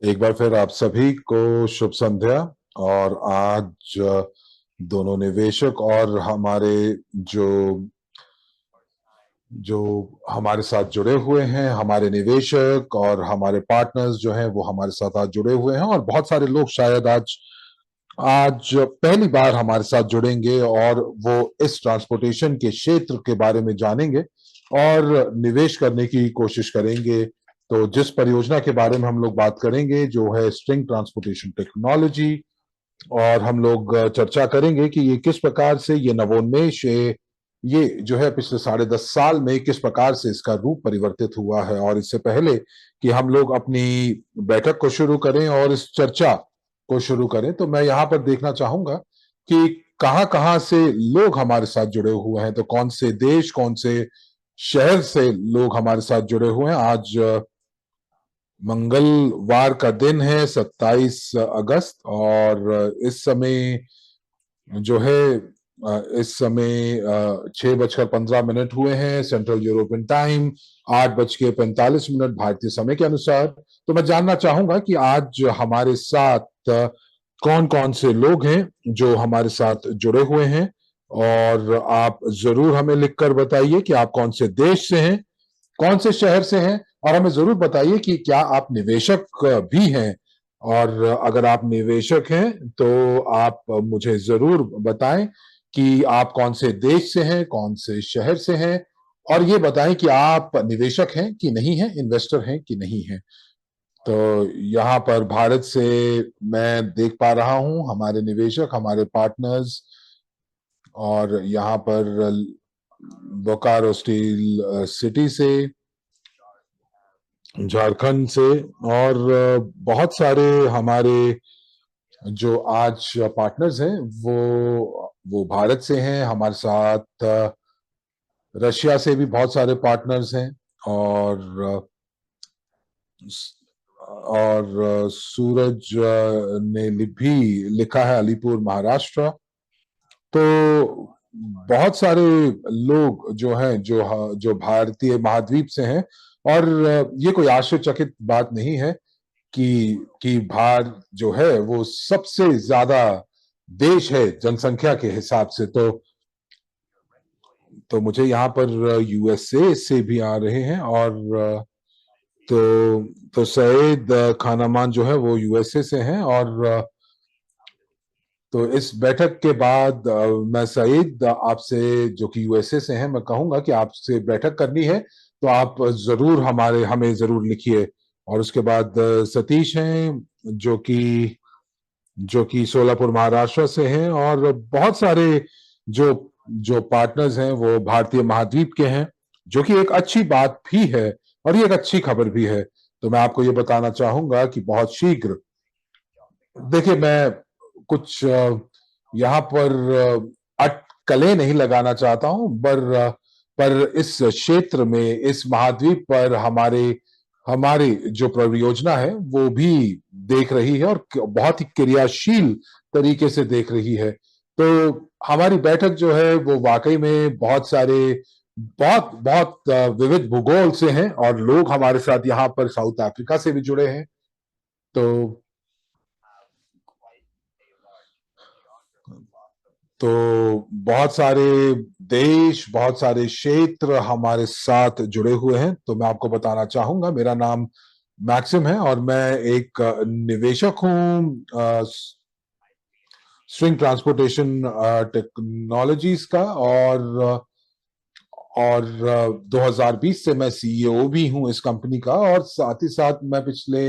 एक बार फिर आप सभी को शुभ संध्या। और आज दोनों निवेशक और हमारे जो जो हमारे साथ जुड़े हुए हैं, हमारे निवेशक और हमारे पार्टनर्स जो हैं वो हमारे साथ आज जुड़े हुए हैं, और बहुत सारे लोग शायद आज आज पहली बार हमारे साथ जुड़ेंगे और वो इस ट्रांसपोर्टेशन के क्षेत्र के बारे में जानेंगे और निवेश करने की कोशिश करेंगे। तो जिस परियोजना के बारे में हम लोग बात करेंगे जो है स्ट्रिंग ट्रांसपोर्टेशन टेक्नोलॉजी, और हम लोग चर्चा करेंगे कि ये किस प्रकार से ये नवोन्मेष ये जो है पिछले 10.5 साल में किस प्रकार से इसका रूप परिवर्तित हुआ है। और इससे पहले कि हम लोग अपनी बैठक को शुरू करें और इस चर्चा को शुरू करें, तो मैं यहाँ पर देखना चाहूंगा कि कहाँ-कहाँ से लोग हमारे साथ जुड़े हुए हैं। तो कौन से देश, कौन से शहर से लोग हमारे साथ जुड़े हुए हैं। आज मंगलवार का दिन है, 27 अगस्त, और इस समय जो है इस समय 6:15 हुए हैं सेंट्रल यूरोपियन टाइम, 8:45 भारतीय समय के अनुसार। तो मैं जानना चाहूंगा कि आज हमारे साथ कौन कौन से लोग हैं जो हमारे साथ जुड़े हुए हैं, और आप जरूर हमें लिखकर बताइए कि आप कौन से देश से हैं, कौन से शहर से हैं, और हमें जरूर बताइए कि क्या आप निवेशक भी हैं। और अगर आप निवेशक हैं तो आप मुझे जरूर बताएं कि आप कौन से देश से हैं, कौन से शहर से हैं, और ये बताएं कि आप निवेशक हैं कि नहीं हैं, इन्वेस्टर हैं कि नहीं हैं। तो यहाँ पर भारत से मैं देख पा रहा हूं हमारे निवेशक, हमारे पार्टनर्स, और यहाँ पर बोकारो स्टील सिटी से, झारखंड से, और बहुत सारे हमारे जो आज पार्टनर्स हैं वो भारत से हैं। हमारे साथ रशिया से भी बहुत सारे पार्टनर्स हैं, और सूरज ने भी लिखा है अलीपुर महाराष्ट्र। तो बहुत सारे लोग जो हैं जो भारतीय महाद्वीप से हैं, और ये कोई आश्चर्यचकित बात नहीं है कि भारत जो है वो सबसे ज्यादा देश है जनसंख्या के हिसाब से। तो मुझे यहाँ पर यूएसए से भी आ रहे हैं, और तो सईद खानामान जो है वो यूएसए से हैं। और तो इस बैठक के बाद मैं सईद आपसे, जो कि यूएसए से हैं, मैं कहूंगा कि आपसे बैठक करनी है तो आप जरूर हमें जरूर लिखिए। और उसके बाद सतीश हैं जो कि सोलापुर महाराष्ट्र से हैं, और बहुत सारे जो जो पार्टनर्स हैं वो भारतीय महाद्वीप के हैं, जो कि एक अच्छी बात भी है और ये एक अच्छी खबर भी है। तो मैं आपको ये बताना चाहूंगा कि बहुत शीघ्र, देखिए, मैं कुछ यहाँ पर अटकलें नहीं लगाना चाहता हूं, पर इस क्षेत्र में, इस महाद्वीप पर हमारी जो परियोजना है वो भी देख रही है, और बहुत ही क्रियाशील तरीके से देख रही है। तो हमारी बैठक जो है वो वाकई में बहुत बहुत विविध भूगोल से हैं, और लोग हमारे साथ यहाँ पर साउथ अफ्रीका से भी जुड़े हैं। तो बहुत सारे देश, बहुत सारे क्षेत्र हमारे साथ जुड़े हुए हैं। तो मैं आपको बताना चाहूंगा, मेरा नाम मैक्सिम है और मैं एक निवेशक हूं स्ट्रिंग ट्रांसपोर्टेशन टेक्नोलॉजीज का। और 2020 से मैं सीईओ भी हूं इस कंपनी का, और साथ ही साथ मैं पिछले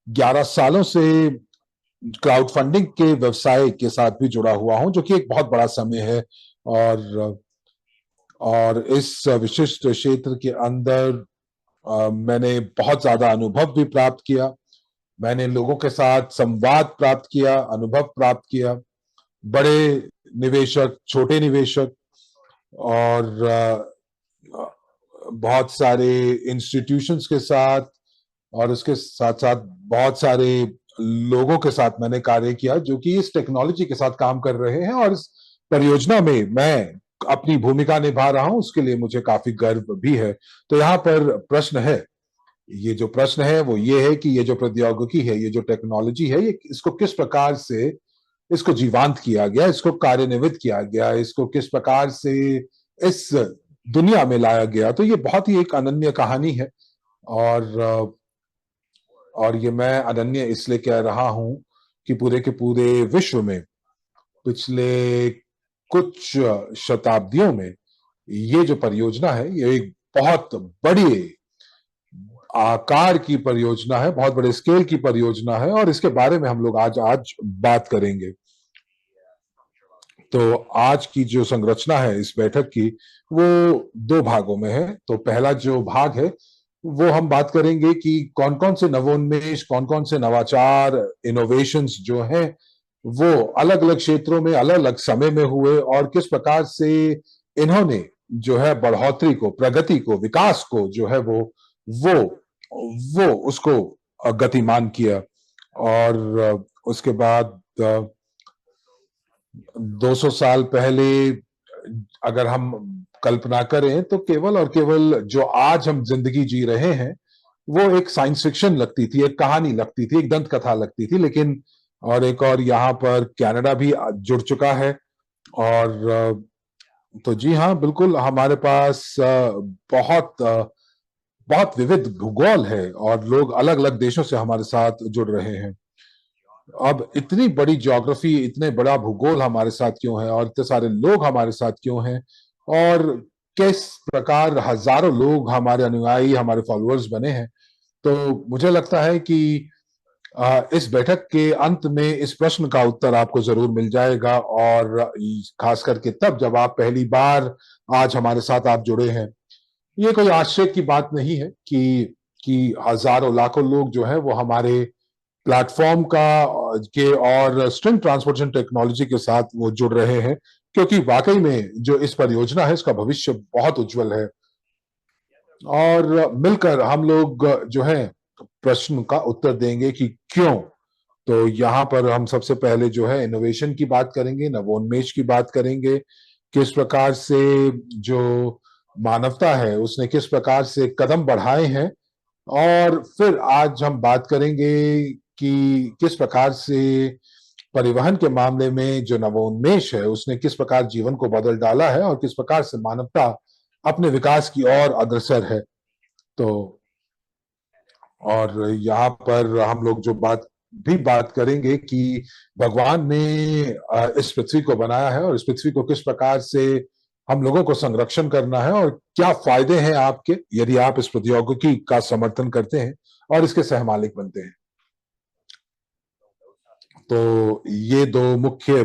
11 सालों से क्राउड फंडिंग के व्यवसाय के साथ भी जुड़ा हुआ हूं, जो कि एक बहुत बड़ा समय है। और इस विशिष्ट क्षेत्र के अंदर मैंने बहुत ज्यादा अनुभव भी प्राप्त किया। मैंने लोगों के साथ संवाद प्राप्त किया, अनुभव प्राप्त किया, बड़े निवेशक, छोटे निवेशक, और बहुत सारे इंस्टीट्यूशंस के साथ, और उसके साथ साथ बहुत सारे लोगों के साथ मैंने कार्य किया जो कि इस टेक्नोलॉजी के साथ काम कर रहे हैं, और इस परियोजना में मैं अपनी भूमिका निभा रहा हूं, उसके लिए मुझे काफी गर्व भी है। तो यहाँ पर प्रश्न है ये जो प्रश्न है वो ये है कि ये जो प्रौद्योगिकी है, ये जो टेक्नोलॉजी है, ये इसको किस प्रकार से इसको जीवांत किया गया, इसको कार्यान्वित किया गया, इसको किस प्रकार से इस दुनिया में लाया गया। तो ये बहुत ही एक अनन्य कहानी है। और और ये मैं अनन्य इसलिए कह रहा हूं कि पूरे के पूरे विश्व में पिछले कुछ शताब्दियों में ये जो परियोजना है, ये एक बहुत बड़ी आकार की परियोजना है, बहुत बड़े स्केल की परियोजना है, और इसके बारे में हम लोग आज आज बात करेंगे। तो आज की जो संरचना है इस बैठक की, वो दो भागों में है। तो पहला जो भाग है वो हम बात करेंगे कि कौन कौन से नवोन्मेष, कौन कौन से नवाचार, इनोवेशंस जो हैं वो अलग अलग क्षेत्रों में अलग अलग समय में हुए, और किस प्रकार से इन्होंने जो है बढ़ोतरी को, प्रगति को, विकास को जो है वो वो उसको गतिमान किया। और उसके बाद 200 साल पहले अगर हम कल्पना करें तो केवल और केवल जो आज हम जिंदगी जी रहे हैं वो एक साइंस फिक्शन लगती थी, एक कहानी लगती थी, एक दंत कथा लगती थी। लेकिन और एक और यहाँ पर कनाडा भी जुड़ चुका है। और तो जी हाँ, बिल्कुल हमारे पास बहुत विविध भूगोल है, और लोग अलग अलग देशों से हमारे साथ जुड़ रहे हैं। अब इतनी बड़ी ज्योग्राफी, इतने बड़ा भूगोल हमारे साथ क्यों है, और इतने सारे लोग हमारे साथ क्यों हैं, और किस प्रकार हजारों लोग हमारे अनुयायी, हमारे फॉलोअर्स बने हैं। तो मुझे लगता है कि इस बैठक के अंत में इस प्रश्न का उत्तर आपको जरूर मिल जाएगा, और खास करके तब जब आप पहली बार आज हमारे साथ आप जुड़े हैं। ये कोई आश्चर्य की बात नहीं है कि हजारों लाखों लोग जो है वो हमारे प्लेटफॉर्म का के और स्ट्रिंग ट्रांसपोर्टेशन टेक्नोलॉजी के साथ वो जुड़ रहे हैं, क्योंकि वाकई में जो इस परियोजना है इसका भविष्य बहुत उज्जवल है। और मिलकर हम लोग जो है प्रश्न का उत्तर देंगे कि क्यों। तो यहाँ पर हम सबसे पहले जो है इनोवेशन की बात करेंगे, नवोन्मेष की बात करेंगे, किस प्रकार से जो मानवता है उसने किस प्रकार से कदम बढ़ाए हैं। और फिर आज हम बात करेंगे कि किस प्रकार से परिवहन के मामले में जो नवोन्मेष है उसने किस प्रकार जीवन को बदल डाला है, और किस प्रकार से मानवता अपने विकास की ओर अग्रसर है। तो और यहाँ पर हम लोग जो बात करेंगे कि भगवान ने इस पृथ्वी को बनाया है, और इस पृथ्वी को किस प्रकार से हम लोगों को संरक्षण करना है, और क्या फायदे हैं आपके यदि आप इस प्रौद्योगिकी का समर्थन करते हैं और इसके सहमालिक बनते हैं। तो ये दो मुख्य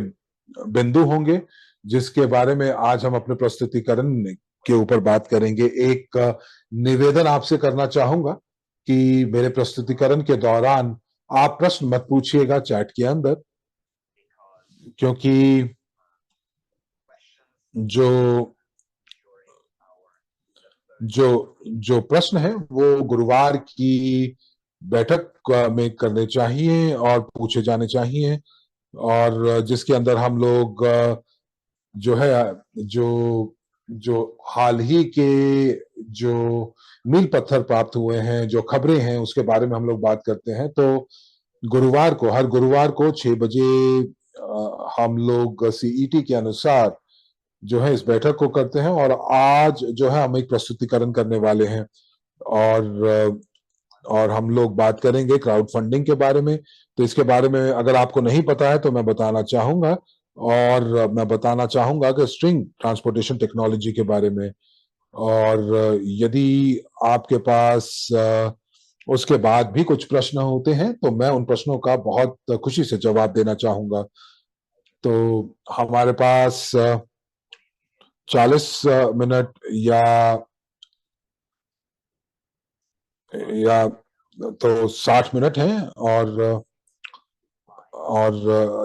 बिंदु होंगे जिसके बारे में आज हम अपने प्रस्तुतिकरण के ऊपर बात करेंगे। एक निवेदन आपसे करना चाहूंगा कि मेरे प्रस्तुतिकरण के दौरान आप प्रश्न मत पूछिएगा चैट के अंदर, क्योंकि जो जो जो प्रश्न है वो गुरुवार की बैठक में करने चाहिए और पूछे जाने चाहिए, और जिसके अंदर हम लोग जो है जो जो हाल ही के जो मील पत्थर प्राप्त हुए हैं, जो खबरें हैं, उसके बारे में हम लोग बात करते हैं। तो गुरुवार को, हर गुरुवार को 6 बजे हम लोग सीईटी के अनुसार जो है इस बैठक को करते हैं, और आज जो है हम एक प्रस्तुतिकरण करने वाले हैं। और और हम लोग बात करेंगे क्राउड फंडिंग के बारे में। तो इसके बारे में अगर आपको नहीं पता है तो मैं बताना चाहूंगा, और मैं बताना चाहूंगा कि स्ट्रिंग ट्रांसपोर्टेशन टेक्नोलॉजी के बारे में। और यदि आपके पास उसके बाद भी कुछ प्रश्न होते हैं तो मैं उन प्रश्नों का बहुत खुशी से जवाब देना चाहूंगा। तो हमारे पास 40 मिनट या तो 60 मिनट हैं, और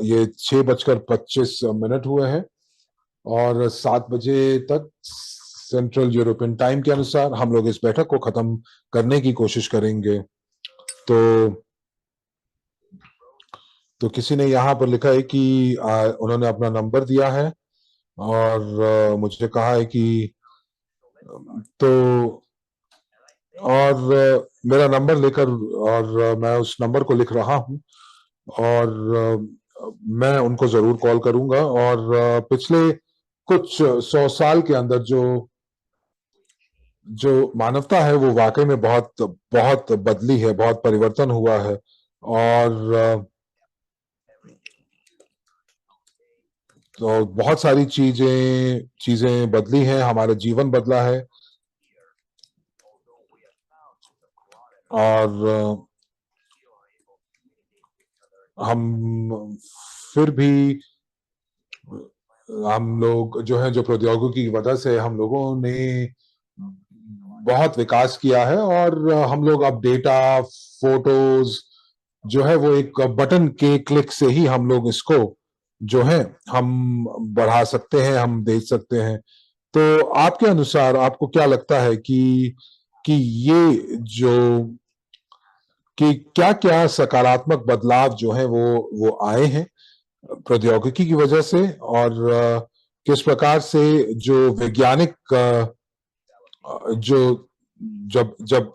ये 6:25 हुए हैं, और 7 बजे तक सेंट्रल यूरोपियन टाइम के अनुसार हम लोग इस बैठक को खत्म करने की कोशिश करेंगे। तो तो किसी ने यहाँ पर लिखा है कि उन्होंने अपना नंबर दिया है, और मुझे कहा है कि तो और मेरा नंबर लेकर, और मैं उस नंबर को लिख रहा हूँ, और मैं उनको जरूर कॉल करूंगा। और पिछले कुछ 100 साल के अंदर जो जो मानवता है वो वाकई में बहुत बहुत बदली है, बहुत परिवर्तन हुआ है। और तो बहुत सारी चीजें चीजें बदली हैं, हमारा जीवन बदला है। और हम फिर भी, हम लोग जो है, जो प्रौद्योगिकी की वजह से हम लोगों ने बहुत विकास किया है, और हम लोग अब डेटा, फोटोज जो है वो एक बटन के क्लिक से ही हम लोग इसको जो है हम बढ़ा सकते हैं, हम देख सकते हैं। तो आपके अनुसार आपको क्या लगता है कि ये जो कि क्या क्या सकारात्मक बदलाव जो है वो आए हैं प्रौद्योगिकी की वजह से, और किस प्रकार से जो वैज्ञानिक जो जब जब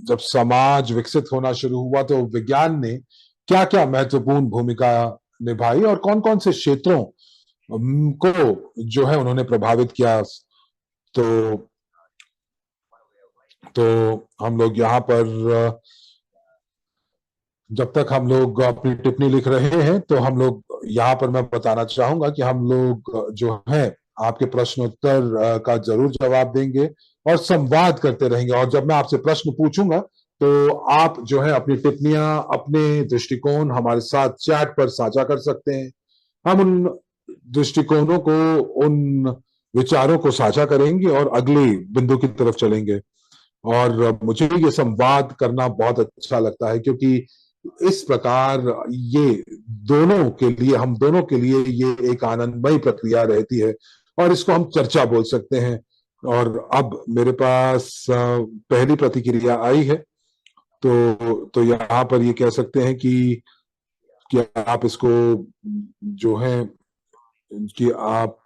जब समाज विकसित होना शुरू हुआ तो विज्ञान ने क्या क्या महत्वपूर्ण भूमिका निभाई, और कौन कौन से क्षेत्रों को जो है उन्होंने प्रभावित किया। तो तो हम लोग यहाँ पर जब तक हम लोग अपनी टिप्पणी लिख रहे हैं, तो हम लोग यहाँ पर मैं बताना चाहूंगा कि हम लोग जो है आपके प्रश्न उत्तर का जरूर जवाब देंगे और संवाद करते रहेंगे। और जब मैं आपसे प्रश्न पूछूंगा तो आप जो है अपनी टिप्पणियां, अपने दृष्टिकोण हमारे साथ चैट पर साझा कर सकते हैं। हम उन दृष्टिकोणों को, उन विचारों को साझा करेंगे और अगले बिंदु की तरफ चलेंगे। और मुझे ये संवाद करना बहुत अच्छा लगता है, क्योंकि इस प्रकार ये दोनों के लिए, हम दोनों के लिए ये एक आनंदमयी प्रक्रिया रहती है, और इसको हम चर्चा बोल सकते हैं। और अब मेरे पास पहली प्रतिक्रिया आई है, तो यहाँ पर ये कह सकते हैं कि आप इसको जो है, कि आप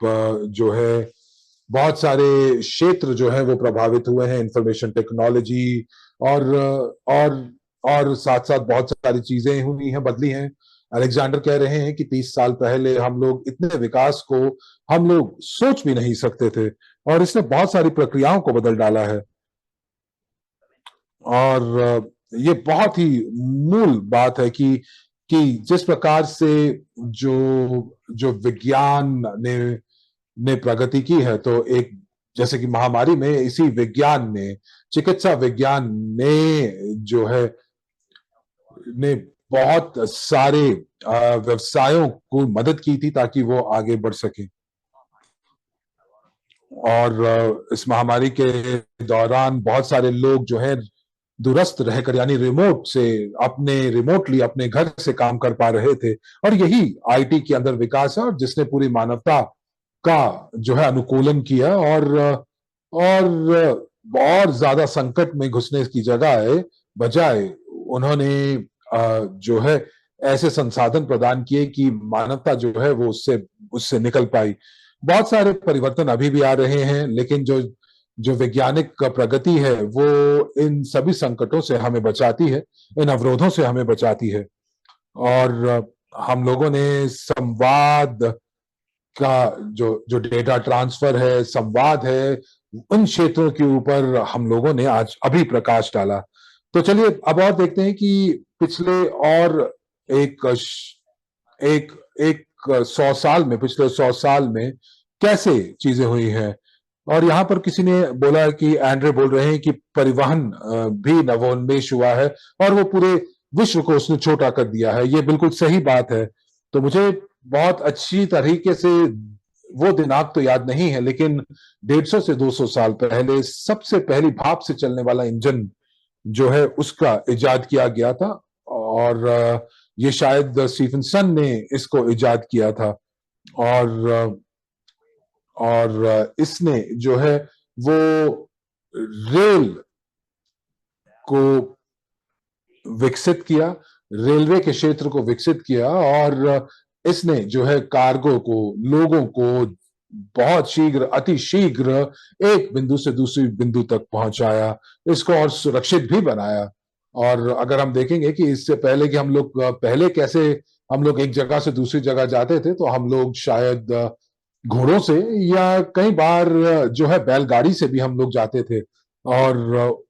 जो है, बहुत सारे क्षेत्र जो है वो प्रभावित हुए हैं, इंफॉर्मेशन टेक्नोलॉजी, और और और साथ साथ बहुत सारी चीजें हुई हैं, बदली हैं। अलेक्जेंडर कह रहे हैं कि 30 साल पहले हम लोग इतने विकास को हम लोग सोच भी नहीं सकते थे, और इसने बहुत सारी प्रक्रियाओं को बदल डाला है। और ये बहुत ही मूल बात है कि जिस प्रकार से जो जो विज्ञान ने प्रगति की है, तो एक जैसे कि महामारी में इसी विज्ञान ने, चिकित्सा विज्ञान ने जो है, ने बहुत सारे व्यवसायों को मदद की थी ताकि वो आगे बढ़ सके। और इस महामारी के दौरान बहुत सारे लोग जो है दूरस्थ रहकर, यानी रिमोटली अपने घर से काम कर पा रहे थे। और यही आईटी के अंदर विकास है, और जिसने पूरी मानवता का जो है अनुकूलन किया, और ज्यादा संकट में घुसने की बजाय उन्होंने जो है ऐसे संसाधन प्रदान किए कि मानवता जो है वो उससे उससे निकल पाई। बहुत सारे परिवर्तन अभी भी आ रहे हैं, लेकिन जो जो वैज्ञानिक प्रगति है वो इन सभी संकटों से हमें बचाती है, इन अवरोधों से हमें बचाती है। और हम लोगों ने संवाद का, जो जो डेटा ट्रांसफर है, संवाद है, उन क्षेत्रों के ऊपर हम लोगों ने आज अभी प्रकाश डाला। तो चलिए अब और देखते हैं कि पिछले और एक एक एक 100 साल में, पिछले 100 साल में कैसे चीजें हुई हैं। और यहाँ पर किसी ने बोला कि एंड्रे बोल रहे हैं कि परिवहन भी नवोन्मेष हुआ है, और वो पूरे विश्व को उसने छोटा कर दिया है। ये बिल्कुल सही बात है। तो मुझे बहुत अच्छी तरीके से वो दिनांक तो याद नहीं है, लेकिन 150 से 200 साल पहले सबसे पहली भाप से चलने वाला इंजन जो है उसका इजाद किया गया था। और ये शायद स्टीफनसन ने इसको इजाद किया था। और इसने जो है वो रेल को विकसित किया, रेलवे के क्षेत्र को विकसित किया, और इसने जो है कार्गो को, लोगों को बहुत शीघ्र, अति शीघ्र एक बिंदु से दूसरी बिंदु तक पहुंचाया, इसको और सुरक्षित भी बनाया। और अगर हम देखेंगे कि इससे पहले कि हम लोग पहले कैसे हम लोग एक जगह से दूसरी जगह जाते थे, तो हम लोग शायद घोड़ों से या कई बार जो है बैलगाड़ी से भी हम लोग जाते थे। और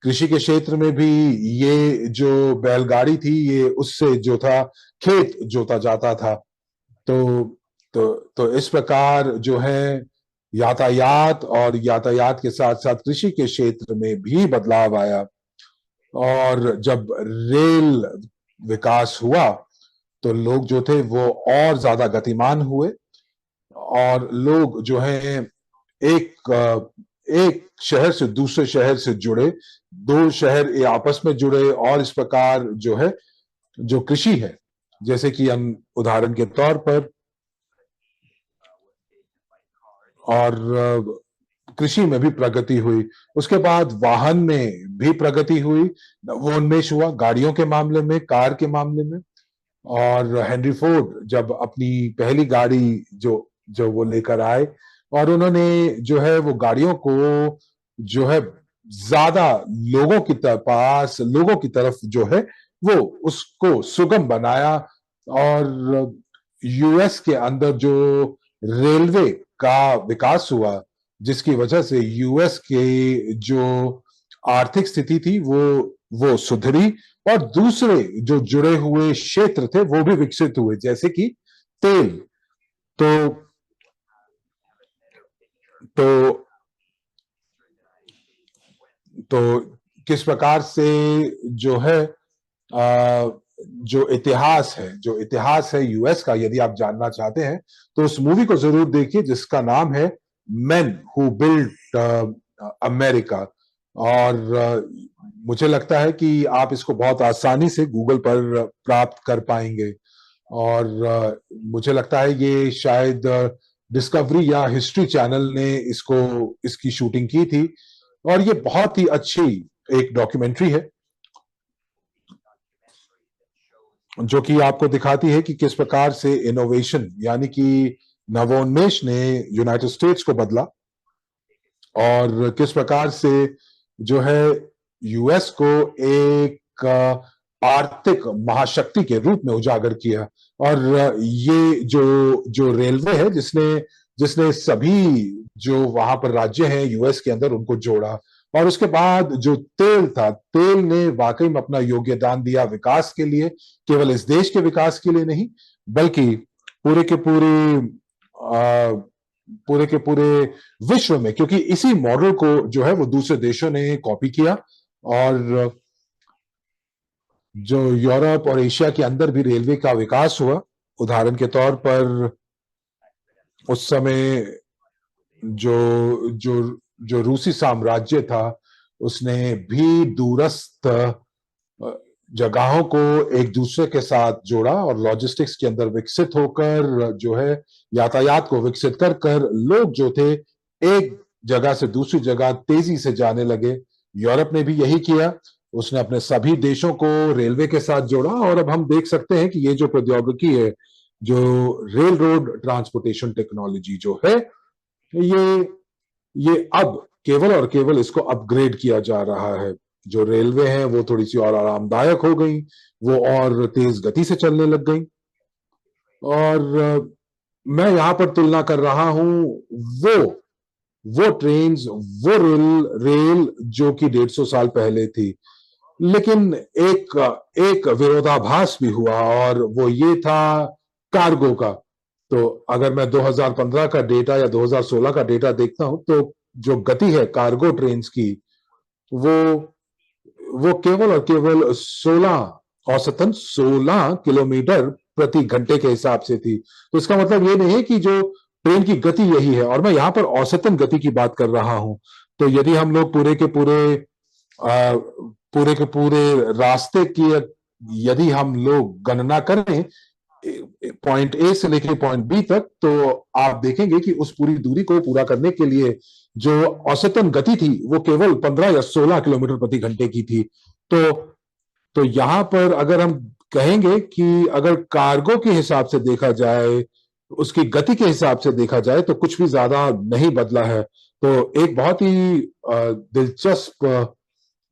कृषि के क्षेत्र में भी ये जो बैलगाड़ी थी, ये उससे जो था खेत जोता जाता था। तो तो इस प्रकार जो है यातायात और यातायात के साथ साथ कृषि के क्षेत्र में भी बदलाव आया। और जब रेल विकास हुआ तो लोग जो थे वो और ज्यादा गतिमान हुए, और लोग जो है एक एक शहर से दूसरे शहर से जुड़े, दो शहर ये आपस में जुड़े, और इस प्रकार जो है जो कृषि है, जैसे कि हम उदाहरण के तौर पर, और कृषि में भी प्रगति हुई। उसके बाद वाहन में भी प्रगति हुई, वो उन्मेष हुआ गाड़ियों के मामले में, कार के मामले में। और हेनरी फोर्ड जब अपनी पहली गाड़ी जो जो वो लेकर आए, और उन्होंने जो है वो गाड़ियों को जो है ज्यादा लोगों की तरफ जो है वो उसको सुगम बनाया। और यूएस के अंदर जो रेलवे का विकास हुआ, जिसकी वजह से यूएस के जो आर्थिक स्थिति थी वो सुधरी, और दूसरे जो जुड़े हुए क्षेत्र थे वो भी विकसित हुए, जैसे कि तेल। तो तो तो किस प्रकार से जो है जो इतिहास है यूएस का, यदि आप जानना चाहते हैं तो उस मूवी को जरूर देखिए, जिसका नाम है मेन हु बिल्ट अमेरिका। और मुझे लगता है कि आप इसको बहुत आसानी से गूगल पर प्राप्त कर पाएंगे। और मुझे लगता है ये शायद डिस्कवरी या हिस्ट्री चैनल ने इसकी शूटिंग की थी, और ये बहुत ही अच्छी एक डॉक्यूमेंट्री है, जो कि आपको दिखाती है कि किस प्रकार से इनोवेशन यानी कि नवोन्मेष ने यूनाइटेड स्टेट्स को बदला, और किस प्रकार से जो है यूएस को एक आर्थिक महाशक्ति के रूप में उजागर किया। और ये जो जो रेलवे है, जिसने जिसने सभी जो वहां पर राज्य हैं यूएस के अंदर उनको जोड़ा। और उसके बाद जो तेल था, तेल ने वाकई में अपना योगदान दिया विकास के लिए, केवल इस देश के विकास के लिए नहीं, बल्कि पूरे के पूरे पूरे के पूरे विश्व में, क्योंकि इसी मॉडल को जो है वो दूसरे देशों ने कॉपी किया। और जो यूरोप और एशिया के अंदर भी रेलवे का विकास हुआ। उदाहरण के तौर पर उस समय जो जो जो रूसी साम्राज्य था, उसने भी दूरस्थ जगहों को एक दूसरे के साथ जोड़ा, और लॉजिस्टिक्स के अंदर विकसित होकर जो है यातायात को विकसित कर कर लोग जो थे एक जगह से दूसरी जगह तेजी से जाने लगे। यूरोप ने भी यही किया, उसने अपने सभी देशों को रेलवे के साथ जोड़ा। और अब हम देख सकते हैं कि ये जो प्रौद्योगिकी है, जो रेल रोड ट्रांसपोर्टेशन टेक्नोलॉजी जो है, ये ये अब केवल और केवल इसको अपग्रेड किया जा रहा है। जो रेलवे है वो थोड़ी सी और आरामदायक हो गई, वो और तेज गति से चलने लग गई। और मैं यहां पर तुलना कर रहा हूं वो वो ट्रेन, वो रेल जो कि 150 साल पहले थी। लेकिन एक एक विरोधाभास भी हुआ, और वो ये था कार्गो का। तो अगर मैं 2015 का डेटा या 2016 का डेटा देखता हूं, तो जो गति है कार्गो ट्रेन की, वो वो केवल और केवल 16 किलोमीटर प्रति घंटे के हिसाब से थी। तो इसका मतलब ये नहीं है कि जो ट्रेन की गति यही है, और मैं यहां पर औसतन गति की बात कर रहा हूं। तो यदि हम लोग पूरे के पूरे रास्ते की यदि हम लोग गणना करें पॉइंट ए से लेकर पॉइंट बी तक, तो आप देखेंगे कि उस पूरी दूरी को पूरा करने के लिए जो औसतन गति थी वो केवल 15 या 16 किलोमीटर प्रति घंटे की थी। तो तो यहां पर अगर हम कहेंगे कि अगर कार्गो के हिसाब से देखा जाए, उसकी गति के हिसाब से देखा जाए, तो कुछ भी ज्यादा नहीं बदला है। तो एक बहुत ही दिलचस्प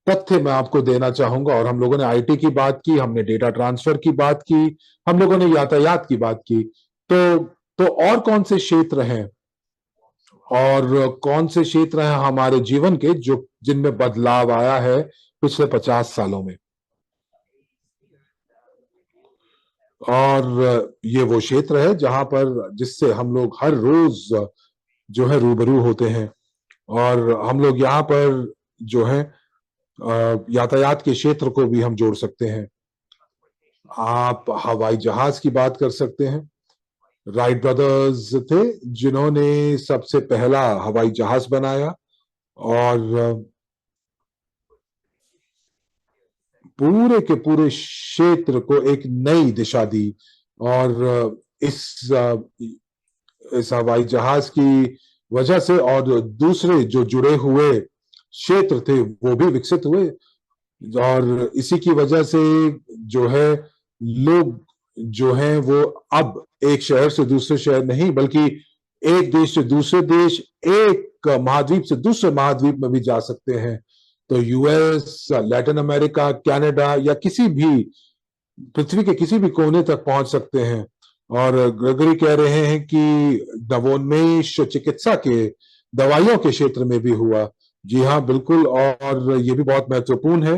तथ्य मैं आपको देना चाहूंगा। और हम लोगों ने आईटी की बात की, हमने डेटा ट्रांसफर की बात की, हम लोगों ने यातायात की बात की। तो और कौन से क्षेत्र हैं, और कौन से क्षेत्र हैं हमारे जीवन के जो जिनमें बदलाव आया है पिछले 50 सालों में? और ये वो क्षेत्र है जहां पर जिससे हम लोग हर रोज जो है रूबरू होते हैं। और हम लोग यहाँ पर जो है यातायात के क्षेत्र को भी हम जोड़ सकते हैं। आप हवाई जहाज की बात कर सकते हैं। राइट ब्रदर्स थे जिन्होंने सबसे पहला हवाई जहाज बनाया, और पूरे के पूरे क्षेत्र को एक नई दिशा दी। और इस हवाई जहाज की वजह से और दूसरे जो जुड़े हुए क्षेत्र थे वो भी विकसित हुए। और इसी की वजह से जो है लोग जो हैं वो अब एक शहर से दूसरे शहर नहीं, बल्कि एक देश से दूसरे देश, एक महाद्वीप से दूसरे महाद्वीप में भी जा सकते हैं। तो यूएस, लैटिन अमेरिका, कनाडा या किसी भी पृथ्वी के किसी भी कोने तक पहुंच सकते हैं। और ग्रेगरी कह रहे हैं कि नवोन्मेष चिकित्सा के दवाइयों के क्षेत्र में भी हुआ। जी हाँ, बिल्कुल। और ये भी बहुत महत्वपूर्ण है।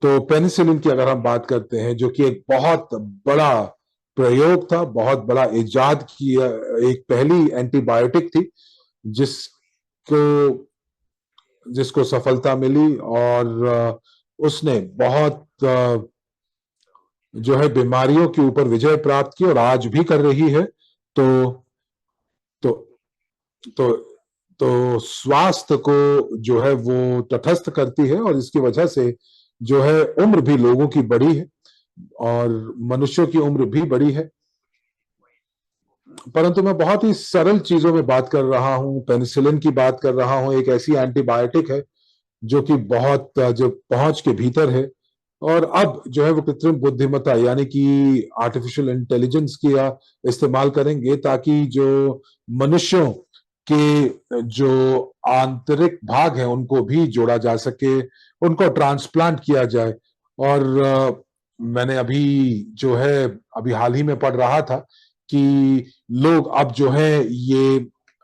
तो पेनिसिलिन की अगर हम बात करते हैं, जो कि एक बहुत बड़ा प्रयोग था, बहुत बड़ा इजाद की एक पहली एंटीबायोटिक थी जिसको जिसको सफलता मिली। और उसने बहुत जो है बीमारियों के ऊपर विजय प्राप्त की और आज भी कर रही है। तो तो तो तो स्वास्थ्य को जो है वो तटस्थ करती है, और इसकी वजह से जो है उम्र भी लोगों की बड़ी है, और मनुष्यों की उम्र भी बड़ी है। परंतु मैं बहुत ही सरल चीजों में बात कर रहा हूं, पेनिसिलिन की बात कर रहा हूं। एक ऐसी एंटीबायोटिक है जो कि बहुत जो पहुंच के भीतर है। और अब जो है वो कृत्रिम बुद्धिमत्ता यानी कि आर्टिफिशियल इंटेलिजेंस किया इस्तेमाल करेंगे, ताकि जो मनुष्यों के जो आंतरिक भाग हैं उनको भी जोड़ा जा सके, उनको ट्रांसप्लांट किया जाए। और मैंने अभी जो है अभी हाल ही में पढ़ रहा था कि लोग अब जो है ये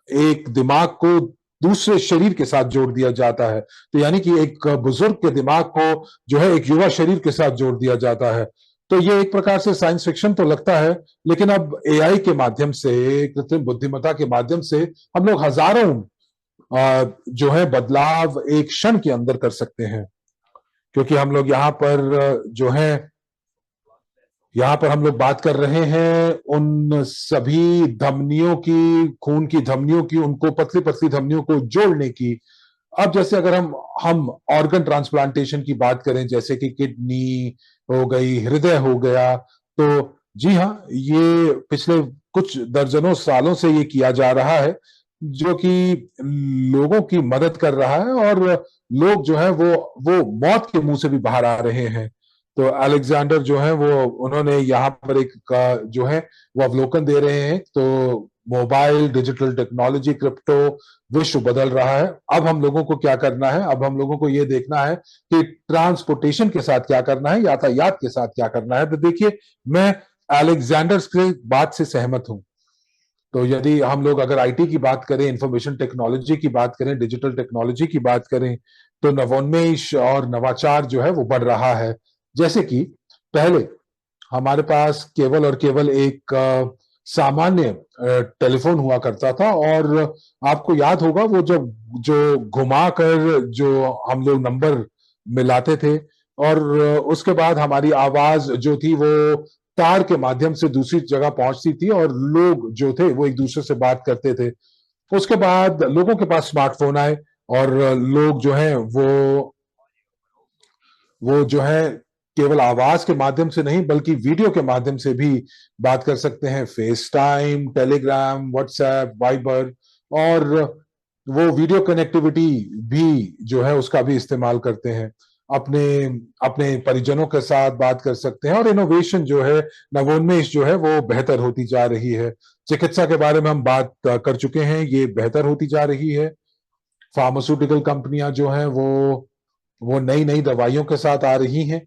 एक दिमाग को दूसरे शरीर के साथ जोड़ दिया जाता है। तो यानी कि एक बुजुर्ग के दिमाग को जो है एक युवा शरीर के साथ जोड़ दिया जाता है। तो ये एक प्रकार से साइंस फिक्शन तो लगता है, लेकिन अब एआई के माध्यम से, कृत्रिम बुद्धिमत्ता के माध्यम से हम लोग हजारों जो है बदलाव एक क्षण के अंदर कर सकते हैं। क्योंकि हम लोग यहाँ पर हम लोग बात कर रहे हैं उन सभी धमनियों की, खून की धमनियों की, उनको पतली पतली धमनियों को जोड़ने की। अब जैसे अगर हम ऑर्गन ट्रांसप्लांटेशन की बात करें, जैसे कि किडनी हो गई, हृदय हो गया, तो जी हाँ, ये पिछले कुछ दर्जनों सालों से ये किया जा रहा है, जो कि लोगों की मदद कर रहा है। और लोग जो है वो मौत के मुंह से भी बाहर आ रहे हैं। तो अलेक्जेंडर जो है वो उन्होंने यहाँ पर एक जो है वो अवलोकन दे रहे हैं। तो मोबाइल, डिजिटल टेक्नोलॉजी, क्रिप्टो, विश्व बदल रहा है। अब हम लोगों को क्या करना है? अब हम लोगों को ये देखना है कि ट्रांसपोर्टेशन के साथ क्या करना है, यातायात के साथ क्या करना है। तो देखिए, मैं अलेक्जेंडर की बात से सहमत हूं। तो यदि हम लोग अगर आईटी की बात करें, इंफॉर्मेशन टेक्नोलॉजी की बात करें, डिजिटल टेक्नोलॉजी की बात करें, तो नवोन्मेष और नवाचार जो है वो बढ़ रहा है। जैसे कि पहले हमारे पास केवल और केवल एक सामान्य टेलीफोन हुआ करता था। और आपको याद होगा वो जब जो घुमा कर जो हम लोग नंबर मिलाते थे, और उसके बाद हमारी आवाज जो थी वो तार के माध्यम से दूसरी जगह पहुंचती थी, और लोग जो थे वो एक दूसरे से बात करते थे। उसके बाद लोगों के पास स्मार्टफोन आए, और लोग जो हैं वो जो है केवल आवाज के माध्यम से नहीं बल्कि वीडियो के माध्यम से भी बात कर सकते हैं। Face time, Telegram, WhatsApp, Viber, और वो वीडियो कनेक्टिविटी भी जो है उसका भी इस्तेमाल करते हैं। अपने अपने परिजनों के साथ बात कर सकते हैं, और इनोवेशन जो है, नवोन्मेष जो है, वो बेहतर होती जा रही है। चिकित्सा के बारे में हम बात कर चुके हैं, ये बेहतर होती जा रही है। फार्मास्यूटिकल कंपनियां जो हैं वो नई नई दवाइयों के साथ आ रही हैं।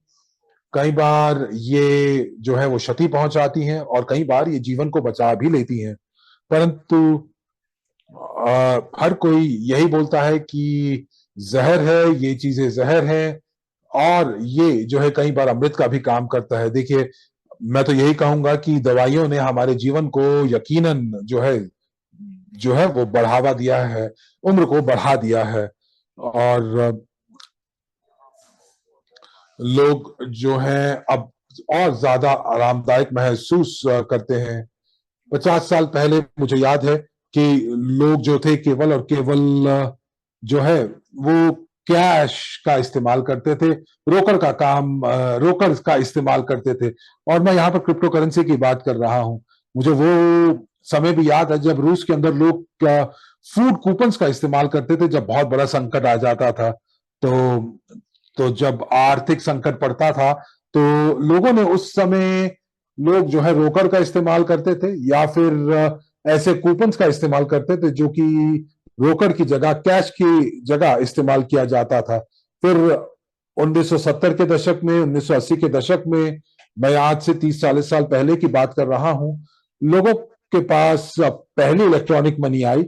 कई बार ये जो है वो क्षति पहुंचाती हैं, और कई बार ये जीवन को बचा भी लेती हैं। परंतु हर कोई यही बोलता है कि जहर है, ये चीजें जहर है, और ये जो है कई बार अमृत का भी काम करता है। देखिए, मैं तो यही कहूंगा कि दवाइयों ने हमारे जीवन को यकीनन जो है वो बढ़ावा दिया है, उम्र को बढ़ा दिया है। और लोग जो हैं अब और ज्यादा आरामदायक महसूस करते हैं। 50 साल पहले मुझे याद है कि लोग जो थे केवल और केवल जो है वो कैश का इस्तेमाल करते थे, रोकड़ का इस्तेमाल करते थे। और मैं यहाँ पर क्रिप्टो करेंसी की बात कर रहा हूँ। मुझे वो समय भी याद है जब रूस के अंदर लोग फूड कूपन्स का इस्तेमाल करते थे, जब बहुत बड़ा संकट आ जाता था। तो जब आर्थिक संकट पड़ता था, तो लोगों ने उस समय लोग जो है रोकड़ का इस्तेमाल करते थे, या फिर ऐसे कूपन्स का इस्तेमाल करते थे जो कि रोकड़ की जगह, कैश की जगह इस्तेमाल किया जाता था। फिर 1970 के दशक में, 1980 के दशक में, मैं आज से 30-40 साल पहले की बात कर रहा हूं, लोगों के पास पहली इलेक्ट्रॉनिक मनी आई,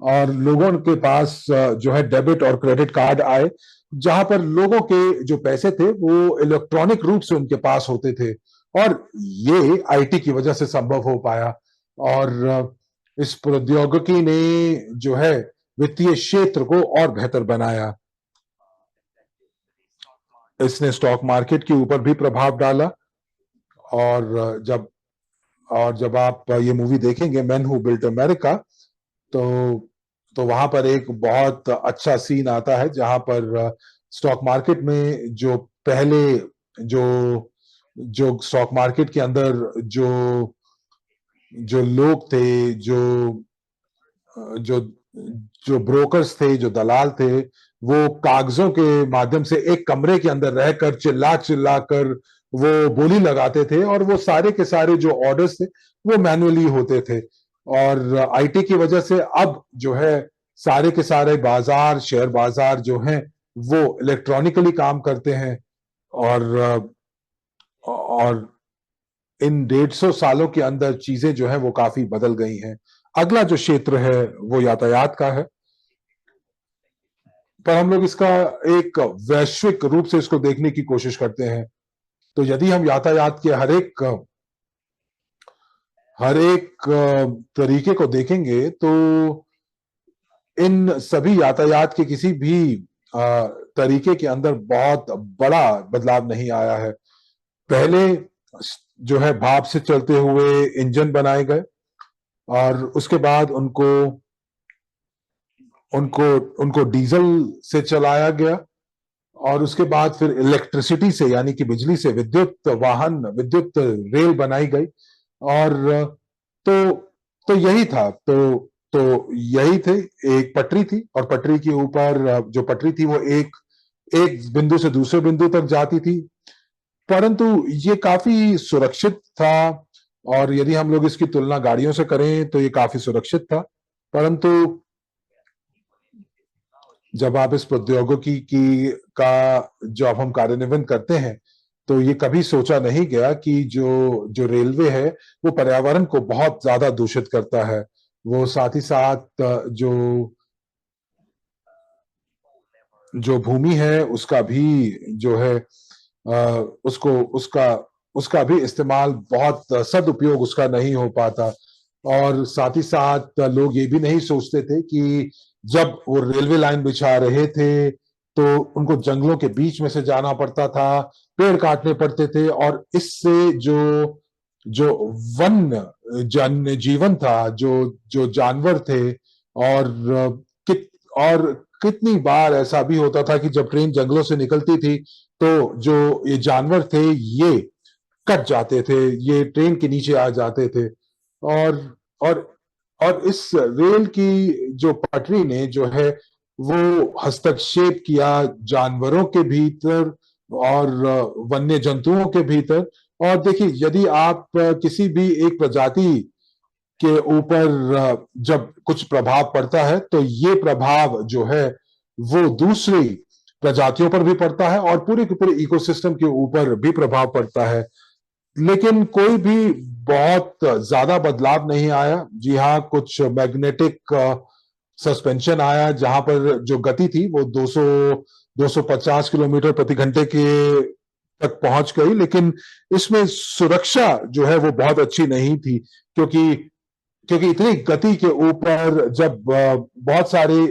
और लोगों के पास जो है डेबिट और क्रेडिट कार्ड आए, जहां पर लोगों के जो पैसे थे वो इलेक्ट्रॉनिक रूप से उनके पास होते थे। और ये आईटी की वजह से संभव हो पाया। और इस प्रौद्योगिकी ने जो है वित्तीय क्षेत्र को और बेहतर बनाया। इसने स्टॉक मार्केट के ऊपर भी प्रभाव डाला। और जब आप ये मूवी देखेंगे, मैन हु बिल्ट अमेरिका, तो वहां पर एक बहुत अच्छा सीन आता है जहां पर स्टॉक मार्केट में जो पहले जो जो स्टॉक मार्केट के अंदर जो जो लोग थे, जो जो ब्रोकर्स थे, जो दलाल थे, वो कागजों के माध्यम से एक कमरे के अंदर रहकर चिल्ला चिल्ला कर वो बोली लगाते थे, और वो सारे के सारे जो ऑर्डर्स थे वो मैन्युअली होते थे। और आईटी की वजह से अब जो है सारे के सारे बाजार, शेयर बाजार जो हैं, वो इलेक्ट्रॉनिकली काम करते हैं। और इन 150 सालों के अंदर चीजें जो है वो काफी बदल गई हैं। अगला जो क्षेत्र है वो यातायात का है। पर हम लोग इसका एक वैश्विक रूप से इसको देखने की कोशिश करते हैं। तो यदि हम यातायात के हर एक तरीके को देखेंगे, तो इन सभी यातायात के किसी भी तरीके के अंदर बहुत बड़ा बदलाव नहीं आया है। पहले जो है भाप से चलते हुए इंजन बनाए गए, और उसके बाद उनको उनको उनको डीजल से चलाया गया, और उसके बाद फिर इलेक्ट्रिसिटी से, यानी कि बिजली से, विद्युत रेल बनाई गई। और तो यही था। यही थे, एक पटरी थी, और पटरी के ऊपर जो पटरी थी वो एक एक बिंदु से दूसरे बिंदु तक जाती थी। परंतु ये काफी सुरक्षित था, और यदि हम लोग इसकी तुलना गाड़ियों से करें तो ये काफी सुरक्षित था। परंतु जब आप इस प्रौद्योगिकी की का जब हम कार्यान्वयन करते हैं, तो ये कभी सोचा नहीं गया कि जो जो रेलवे है वो पर्यावरण को बहुत ज्यादा दूषित करता है। वो साथ ही साथ जो भूमि है उसका भी जो है उसको उसका उसका भी इस्तेमाल, बहुत सदुपयोग उसका नहीं हो पाता। और साथ ही साथ लोग ये भी नहीं सोचते थे कि जब वो रेलवे लाइन बिछा रहे थे, तो उनको जंगलों के बीच में से जाना पड़ता था, पेड़ काटने पड़ते थे, और इससे जो जो जन जीवन था, जो जो जानवर थे, और और कितनी बार ऐसा भी होता था कि जब ट्रेन जंगलों से निकलती थी, तो जो ये जानवर थे ये कट जाते थे, ये ट्रेन के नीचे आ जाते थे। और और इस रेल की जो पटरी ने जो है वो हस्तक्षेप किया जानवरों के भीतर और वन्य जंतुओं के भीतर। और देखिए, यदि आप किसी भी एक प्रजाति के ऊपर जब कुछ प्रभाव पड़ता है, तो ये प्रभाव जो है वो दूसरी प्रजातियों पर भी पड़ता है और पूरे के पूरे इकोसिस्टम के ऊपर भी प्रभाव पड़ता है। लेकिन कोई भी बहुत ज्यादा बदलाव नहीं आया। जी हाँ, कुछ मैग्नेटिक सस्पेंशन आया, जहां पर जो गति थी वो 200 250 किलोमीटर प्रति घंटे के तक पहुंच गई, लेकिन इसमें सुरक्षा जो है वो बहुत अच्छी नहीं थी। क्योंकि क्योंकि इतनी गति के ऊपर जब बहुत सारी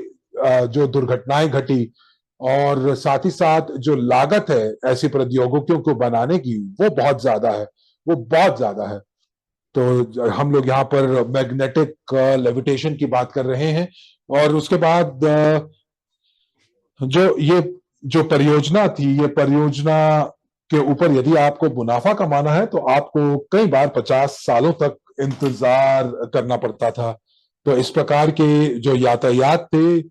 जो दुर्घटनाएं घटी, और साथ ही साथ जो लागत है ऐसी प्रौद्योगिकियों को बनाने की, वो बहुत ज्यादा है, वो बहुत ज्यादा है। तो हम लोग यहाँ पर मैग्नेटिक लेविटेशन की बात कर रहे हैं। और उसके बाद जो ये जो परियोजना थी, ये परियोजना के ऊपर यदि आपको मुनाफा कमाना है, तो आपको कई बार 50 सालों तक इंतजार करना पड़ता था। तो इस प्रकार के जो यातायात थे,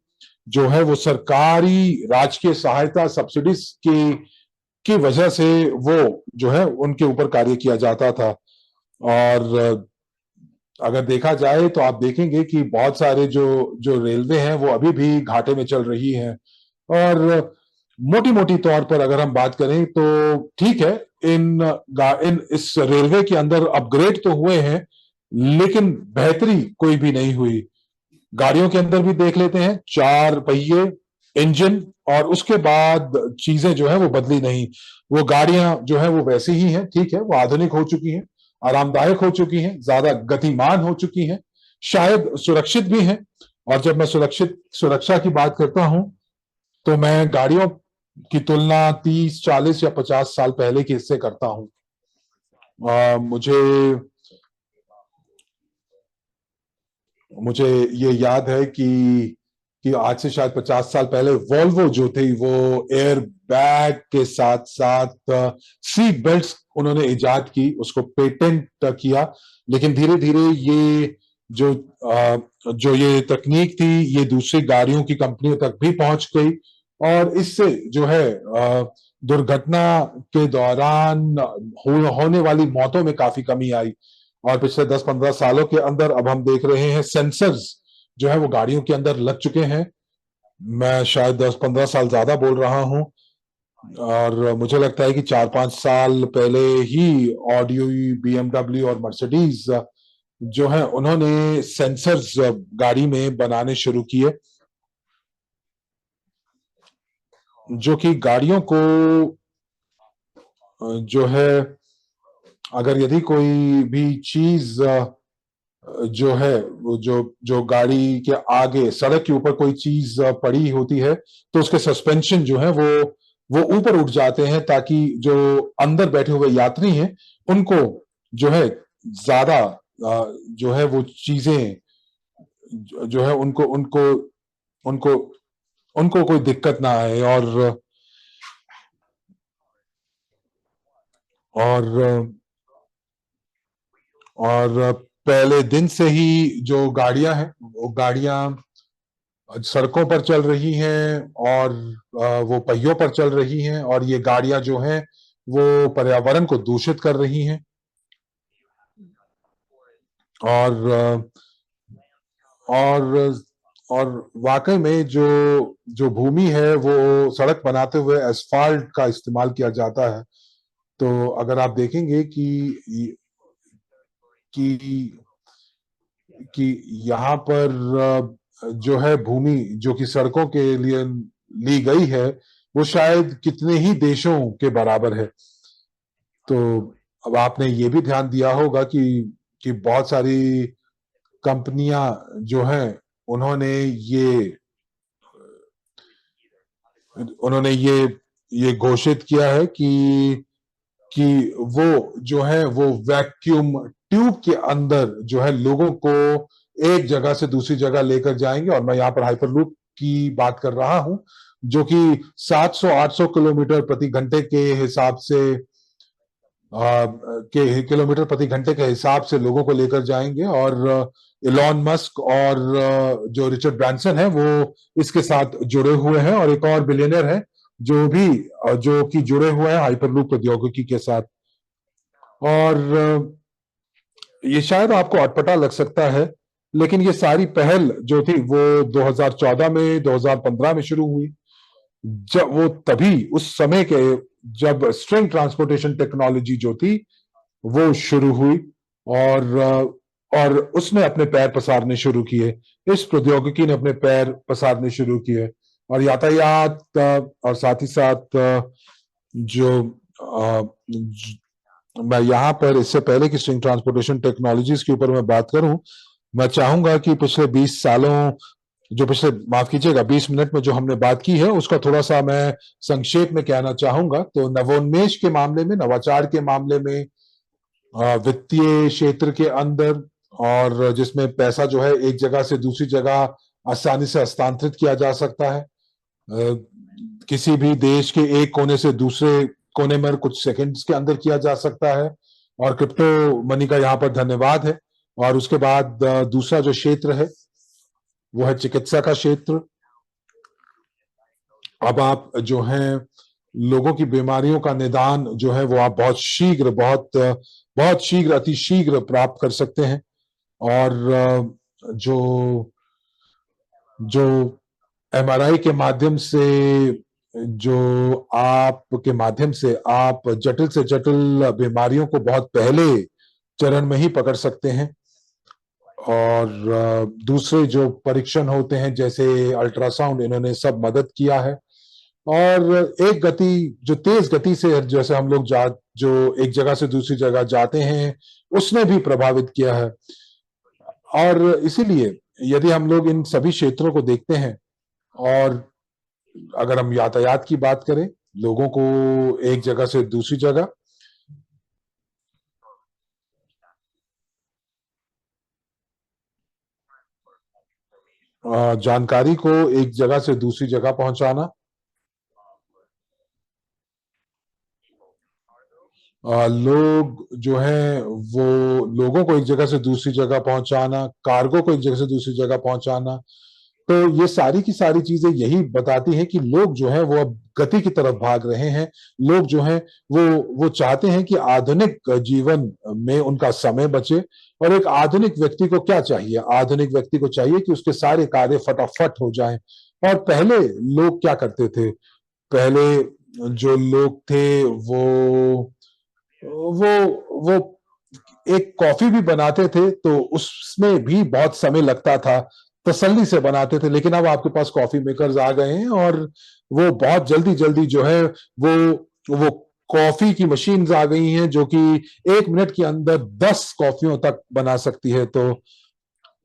जो है वो सरकारी राजकीय सहायता सब्सिडीज की वजह से वो जो है उनके ऊपर कार्य किया जाता था। और अगर देखा जाए तो आप देखेंगे कि बहुत सारे जो जो रेलवे हैं वो अभी भी घाटे में चल रही हैं। और मोटी मोटी तौर पर अगर हम बात करें तो ठीक है, इन इस रेलवे के अंदर अपग्रेड तो हुए हैं, लेकिन बेहतरी कोई भी नहीं हुई। गाड़ियों के अंदर भी देख लेते हैं, 4 पहिए, इंजन, और उसके बाद चीजें जो है वो बदली नहीं। वो गाड़ियां जो है वो वैसी ही हैं, ठीक है, वो आधुनिक हो चुकी हैं, आरामदायक हो चुकी हैं, ज्यादा गतिमान हो चुकी हैं, शायद सुरक्षित भी हैं। और जब मैं सुरक्षा की बात करता हूं, तो मैं गाड़ियों की तुलना 30 40 या 50 साल पहले की इससे करता हूं। मुझे मुझे ये याद है कि आज से शायद 50 साल पहले वॉल्वो जो थी, वो एयर बैग के साथ साथ सीट बेल्ट्स उन्होंने इजाद की, उसको पेटेंट किया। लेकिन धीरे धीरे ये जो जो ये तकनीक थी, ये दूसरी गाड़ियों की कंपनियों तक भी पहुंच गई। और इससे जो है दुर्घटना के दौरान होने वाली मौतों में काफी कमी आई। और पिछले 10 15 सालों के अंदर अब हम देख रहे हैं सेंसर्स जो है वो गाड़ियों के अंदर लग चुके हैं। मैं शायद 10 15 साल ज्यादा बोल रहा हूं, और मुझे लगता है कि 4 5 साल पहले ही ऑडियो, बीएमडब्ल्यू और मर्सिडीज जो है उन्होंने सेंसर्स गाड़ी में बनाने शुरू किए, जो कि गाड़ियों को जो है, अगर यदि कोई भी चीज जो है वो जो जो गाड़ी के आगे सड़क के ऊपर कोई चीज पड़ी होती है, तो उसके सस्पेंशन जो है वो ऊपर उठ जाते हैं, ताकि जो अंदर बैठे हुए यात्री हैं उनको जो है ज्यादा जो है वो चीजें जो है उनको उनको उनको उनको कोई दिक्कत ना आए। और और पहले दिन से ही जो गाड़ियां हैं, वो गाड़ियां सड़कों पर चल रही हैं, और वो पहियों पर चल रही हैं, और ये गाड़ियां जो हैं वो पर्यावरण को दूषित कर रही हैं। और और और वाकई में जो जो भूमि है, वो सड़क बनाते हुए एसफाल्ट का इस्तेमाल किया जाता है। तो अगर आप देखेंगे कि कि यहाँ पर जो है भूमि जो कि सड़कों के लिए ली गई है, वो शायद कितने ही देशों के बराबर है। तो अब आपने ये भी ध्यान दिया होगा कि बहुत सारी कंपनियां जो हैं, उन्होंने ये उन्होंने ये घोषित किया है कि वो जो है वो वैक्यूम ट्यूब के अंदर जो है लोगों को एक जगह से दूसरी जगह लेकर जाएंगे। और मैं यहाँ पर हाइपरलूप की बात कर रहा हूं, जो कि 700 800 किलोमीटर प्रति घंटे के हिसाब से के किलोमीटर प्रति घंटे के हिसाब से लोगों को लेकर जाएंगे। और इलॉन मस्क और जो रिचर्ड ब्रांसन है वो इसके साथ जुड़े हुए हैं, और एक और बिलियनर है जो भी जो कि जुड़े हुए हैं हाइपरलूप प्रौद्योगिकी के साथ। और ये शायद आपको अटपटा लग सकता है, लेकिन ये सारी पहल जो थी वो 2014 में 2015 में शुरू हुई, जब वो तभी उस समय के जब स्ट्रिंग ट्रांसपोर्टेशन टेक्नोलॉजी जो थी वो शुरू हुई, और और उसने अपने पैर पसारने शुरू किए, इस प्रौद्योगिकी ने अपने पैर पसारने शुरू किए। और यातायात और साथ ही साथ जो मैं यहाँ पर इससे पहले कि स्ट्रिंग ट्रांसपोर्टेशन टेक्नोलॉजीज के ऊपर मैं बात करूं, मैं चाहूंगा कि पिछले 20 सालों जो पिछले माफ कीजिएगा 20 मिनट में जो हमने बात की है उसका थोड़ा सा मैं संक्षेप में कहना चाहूंगा। तो नवोन्मेष के मामले में, नवाचार के मामले में, वित्तीय क्षेत्र के अंदर, और जिसमें पैसा जो है एक जगह से दूसरी जगह आसानी से हस्तांतरित किया जा सकता है, किसी भी देश के एक कोने से दूसरे कोने में कुछ सेकंड्स के अंदर किया जा सकता है, और क्रिप्टो मनी का यहाँ पर धन्यवाद है। और उसके बाद दूसरा जो क्षेत्र है वो है चिकित्सा का क्षेत्र। अब आप जो है लोगों की बीमारियों का निदान जो है वो आप बहुत शीघ्र, बहुत शीघ्र, अति शीघ्र प्राप्त कर सकते हैं। और जो जो एमआरआई के माध्यम से, जो आपके माध्यम से आप जटिल से जटिल बीमारियों को बहुत पहले चरण में ही पकड़ सकते हैं। और दूसरे जो परीक्षण होते हैं जैसे अल्ट्रासाउंड, इन्होंने सब मदद किया है। और एक गति, जो तेज गति से जैसे हम लोग जो एक जगह से दूसरी जगह जाते हैं, उसने भी प्रभावित किया है। और इसीलिए यदि हम लोग इन सभी क्षेत्रों को देखते हैं, और अगर हम यातायात की बात करें, लोगों को एक जगह से दूसरी जगह, जानकारी को एक जगह से दूसरी जगह पहुंचाना, लोग जो हैं वो लोगों को एक जगह से दूसरी जगह पहुंचाना, कार्गो को एक जगह से दूसरी जगह पहुंचाना, तो ये सारी की सारी चीजें यही बताती हैं कि लोग जो हैं वो अब गति की तरफ भाग रहे हैं। लोग जो हैं वो चाहते हैं कि आधुनिक जीवन में उनका समय बचे। और एक आधुनिक व्यक्ति को क्या चाहिए? आधुनिक व्यक्ति को चाहिए कि उसके सारे कार्य फटाफट हो जाएं। और पहले लोग क्या करते थे? पहले जो लोग थे वो एक कॉफी भी बनाते थे तो उसमें भी बहुत समय लगता था, तसल्ली से बनाते थे। लेकिन अब आपके पास कॉफी मेकर्स आ गए हैं, और वो बहुत जल्दी जल्दी जो है वो कॉफी की मशीन्स आ गई हैं जो कि 1 मिनट के अंदर 10 कॉफियों तक बना सकती है। तो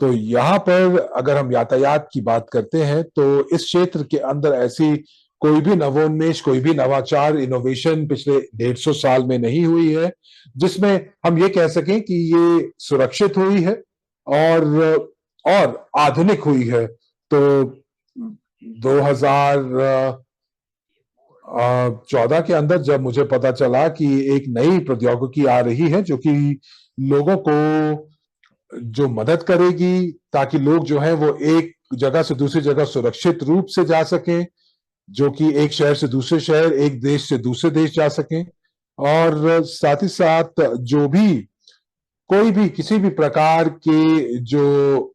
यहाँ पर अगर हम यातायात की बात करते हैं तो इस क्षेत्र के अंदर ऐसी कोई भी नवोन्मेष, कोई भी नवाचार, इनोवेशन पिछले 150 साल में नहीं हुई है जिसमें हम ये कह सकें कि ये सुरक्षित हुई है और आधुनिक हुई है। तो 2014 के अंदर जब मुझे पता चला कि एक नई प्रौद्योगिकी आ रही है जो कि लोगों को जो मदद करेगी ताकि लोग जो है वो एक जगह से दूसरी जगह सुरक्षित रूप से जा सकें, जो कि एक शहर से दूसरे शहर, एक देश से दूसरे देश जा सकें, और साथ ही साथ जो भी कोई भी किसी भी प्रकार के जो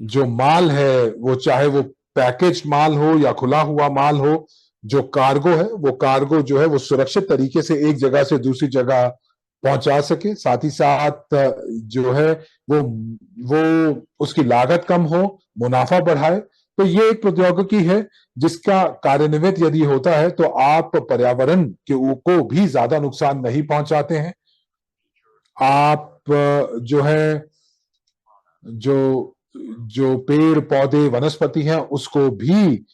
जो माल है, वो चाहे वो पैकेज माल हो या खुला हुआ माल हो, जो कार्गो है वो कार्गो जो है वो सुरक्षित तरीके से एक जगह से दूसरी जगह पहुंचा सके। साथ ही साथ जो है वो उसकी लागत कम हो, मुनाफा बढ़ाए। तो ये एक प्रौद्योगिकी है जिसका कार्यान्वित यदि होता है तो आप पर्यावरण को भी ज्यादा नुकसान नहीं पहुंचाते हैं। आप जो है जो जो पेड़ पौधे वनस्पति हैं उसको भी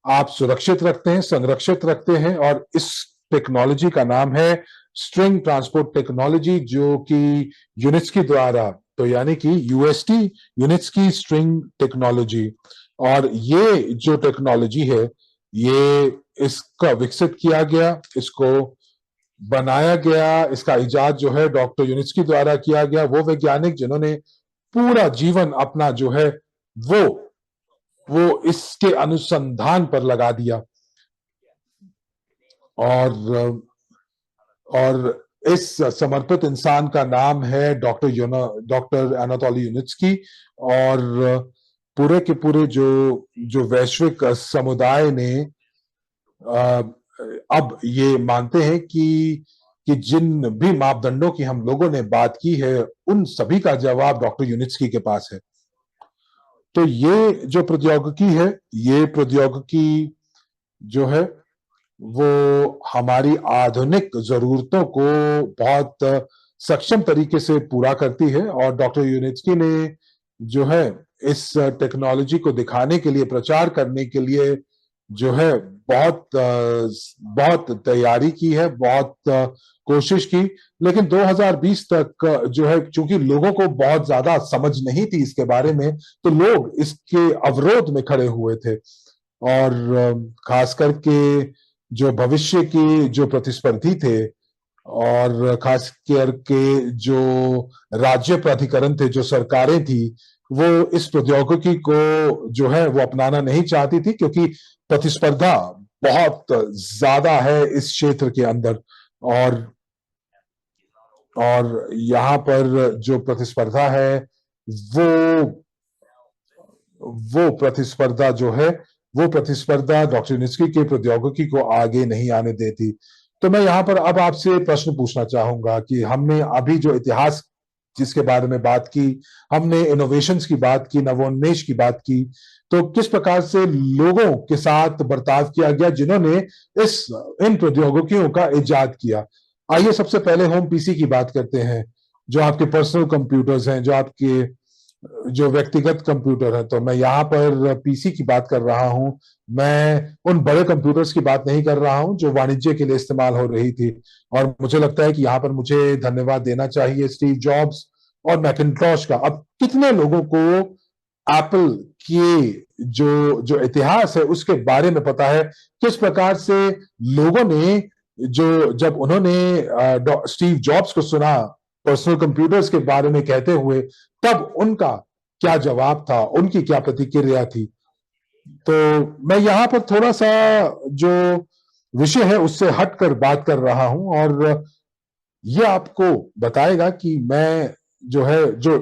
आप सुरक्षित रखते हैं, संरक्षित रखते हैं। और इस टेक्नोलॉजी का नाम है स्ट्रिंग ट्रांसपोर्ट टेक्नोलॉजी, जो कि यूनिट्स द्वारा, तो यानी कि यूएसटी, यूनिट्स की स्ट्रिंग टेक्नोलॉजी। और ये जो टेक्नोलॉजी है ये इसका विकसित किया गया, इसको बनाया गया, इसका इजाद जो है डॉक्टर यूनिस्की द्वारा किया गया, वो वैज्ञानिक जिन्होंने पूरा जीवन अपना जो है वो वो इसके अनुसंधान पर लगा दिया। और इस समर्पित इंसान का नाम है डॉक्टर एनाटोली यूनिस्की। और पूरे के पूरे जो जो वैश्विक समुदाय ने अब ये मानते हैं कि जिन भी मापदंडों की हम लोगों ने बात की है, उन सभी का जवाब डॉक्टर यूनिस्की के पास है। तो ये जो प्रौद्योगिकी है, ये प्रौद्योगिकी जो है वो हमारी आधुनिक जरूरतों को बहुत सक्षम तरीके से पूरा करती है। और डॉक्टर यूनिस्की ने जो है इस टेक्नोलॉजी को दिखाने के लिए, प्रचार करने के लिए जो है बहुत तैयारी की है, बहुत कोशिश की। लेकिन 2020 तक जो है, चूंकि लोगों को बहुत ज्यादा समझ नहीं थी इसके बारे में, तो लोग इसके अवरोध में खड़े हुए थे। और खास करके जो भविष्य की जो प्रतिस्पर्धी थे, और खास करके जो राज्य प्राधिकरण थे, जो सरकारें थी, वो इस प्रौद्योगिकी को जो है वो अपनाना नहीं चाहती थी, क्योंकि प्रतिस्पर्धा बहुत ज्यादा है इस क्षेत्र के अंदर। और यहाँ पर जो प्रतिस्पर्धा है, वो वो प्रतिस्पर्धा जो है, वो प्रतिस्पर्धा डॉक्टर यूनिस्की के प्रौद्योगिकी को आगे नहीं आने देती। तो मैं यहाँ पर अब आपसे प्रश्न पूछना चाहूंगा कि हमने अभी जो इतिहास जिसके बारे में बात की, हमने इनोवेशंस की बात की, नवोन्मेष की बात की, तो किस प्रकार से लोगों के साथ बर्ताव किया गया जिन्होंने इस इन प्रौद्योगिकियों का इजाद किया। आइए सबसे पहले होम पीसी की बात करते हैं, जो आपके पर्सनल कंप्यूटर्स हैं, जो आपके जो व्यक्तिगत कंप्यूटर है। तो मैं यहाँ पर पीसी की बात कर रहा हूँ, मैं उन बड़े कंप्यूटर्स की बात नहीं कर रहा हूँ जो वाणिज्य के लिए इस्तेमाल हो रही थी। और मुझे लगता है कि यहाँ पर मुझे धन्यवाद देना चाहिए स्टीव जॉब्स और मैकिन्टॉश का। अब कितने लोगों को एप्पल के जो जो इतिहास है उसके बारे में पता है, किस प्रकार से लोगों ने जो जब उन्होंने स्टीव जॉब्स को सुना पर्सनल कंप्यूटर्स के बारे में कहते हुए, तब उनका क्या जवाब था, उनकी क्या प्रतिक्रिया थी। तो मैं यहाँ पर थोड़ा सा जो विषय है उससे हटकर बात कर रहा हूं, और ये आपको बताएगा कि मैं जो है जो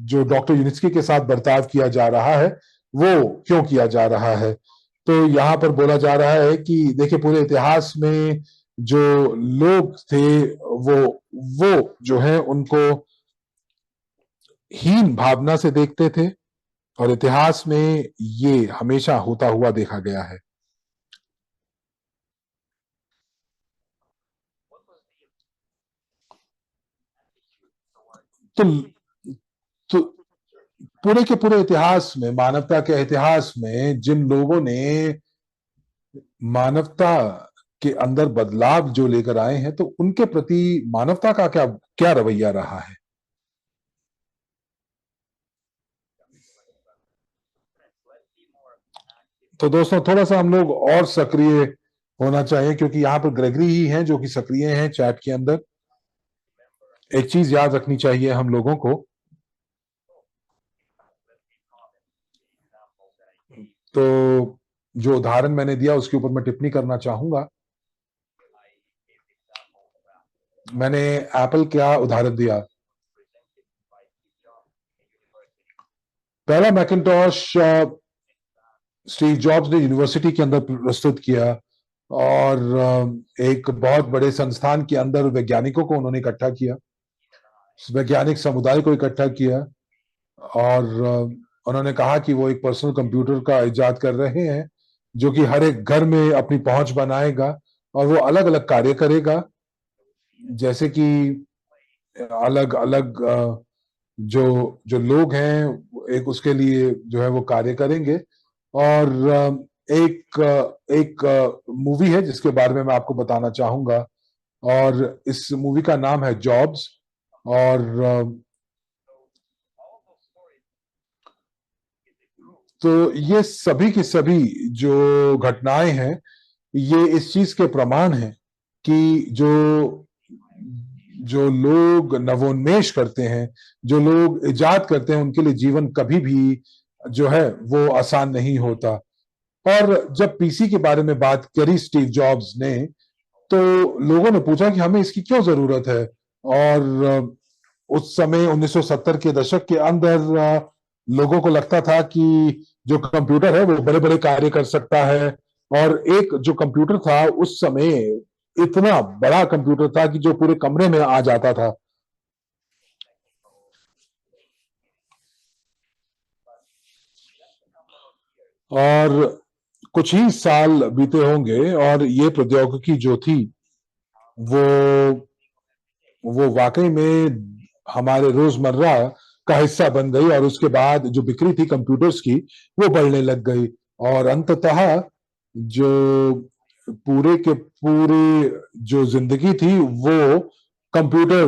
जो डॉक्टर यूनिस्की के साथ बर्ताव किया जा रहा है वो क्यों किया जा रहा है। तो यहाँ पर बोला जा रहा है कि देखिए, पूरे इतिहास में जो लोग थे वो जो है उनको हीन भावना से देखते थे, और इतिहास में ये हमेशा होता हुआ देखा गया है। तो तो पूरे के पूरे इतिहास में, मानवता के इतिहास में, जिन लोगों ने मानवता के अंदर बदलाव जो लेकर आए हैं, तो उनके प्रति मानवता का क्या क्या रवैया रहा है। तो दोस्तों, थोड़ा सा हम लोग और सक्रिय होना चाहिए, क्योंकि यहाँ पर ग्रेगरी ही हैं जो कि सक्रिय हैं चैट के अंदर। एक चीज याद रखनी चाहिए हम लोगों को, तो जो उदाहरण मैंने दिया उसके ऊपर मैं टिप्पणी करना चाहूंगा। मैंने एप्पल क्या उदाहरण दिया। पहला मैकिन्टॉश स्टीव जॉब्स ने यूनिवर्सिटी के अंदर प्रस्तुत किया, और एक बहुत बड़े संस्थान के अंदर वैज्ञानिकों को उन्होंने इकट्ठा किया, वैज्ञानिक समुदाय को इकट्ठा किया। और उन्होंने कहा कि वो एक पर्सनल कंप्यूटर का इजाद कर रहे हैं जो कि हर एक घर में अपनी पहुंच बनाएगा, और वो अलग अलग कार्य करेगा, जैसे कि अलग अलग जो जो लोग हैं एक उसके लिए जो है वो कार्य करेंगे। और एक मूवी है जिसके बारे में मैं आपको बताना चाहूंगा, और इस मूवी का नाम है जॉब्स। और तो ये सभी की सभी जो घटनाएं हैं, ये इस चीज के प्रमाण हैं कि जो लोग नवोन्मेष करते हैं, जो लोग इजाद करते हैं, उनके लिए जीवन कभी भी जो है वो आसान नहीं होता। और जब पीसी के बारे में बात करी स्टीव जॉब्स ने, तो लोगों ने पूछा कि हमें इसकी क्यों जरूरत है। और उस समय 1970 के दशक के अंदर लोगों को लगता था कि जो कंप्यूटर है वो बड़े बड़े कार्य कर सकता है। और एक जो कंप्यूटर था उस समय, इतना बड़ा कंप्यूटर था कि जो पूरे कमरे में आ जाता था। और कुछ ही साल बीते होंगे और ये प्रौद्योगिकी जो थी वो वो वाकई में हमारे रोजमर्रा का हिस्सा बन गई। और उसके बाद जो बिक्री थी कंप्यूटर्स की वो बढ़ने लग गई। और अंततः जो पूरे के पूरे जो जिंदगी थी वो कंप्यूटर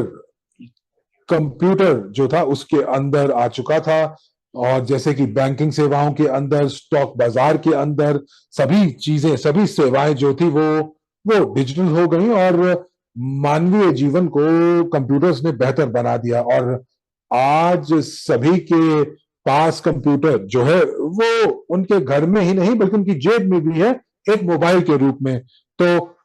कंप्यूटर जो था उसके अंदर आ चुका था। और जैसे कि बैंकिंग सेवाओं के अंदर, स्टॉक बाजार के अंदर, सभी चीजें, सभी सेवाएं जो थी वो डिजिटल हो गई। और मानवीय जीवन को कंप्यूटर्स ने बेहतर बना दिया। और आज सभी के पास कंप्यूटर जो है वो उनके घर में ही नहीं बल्कि उनकी जेब में भी है, एक मोबाइल के रूप में। तो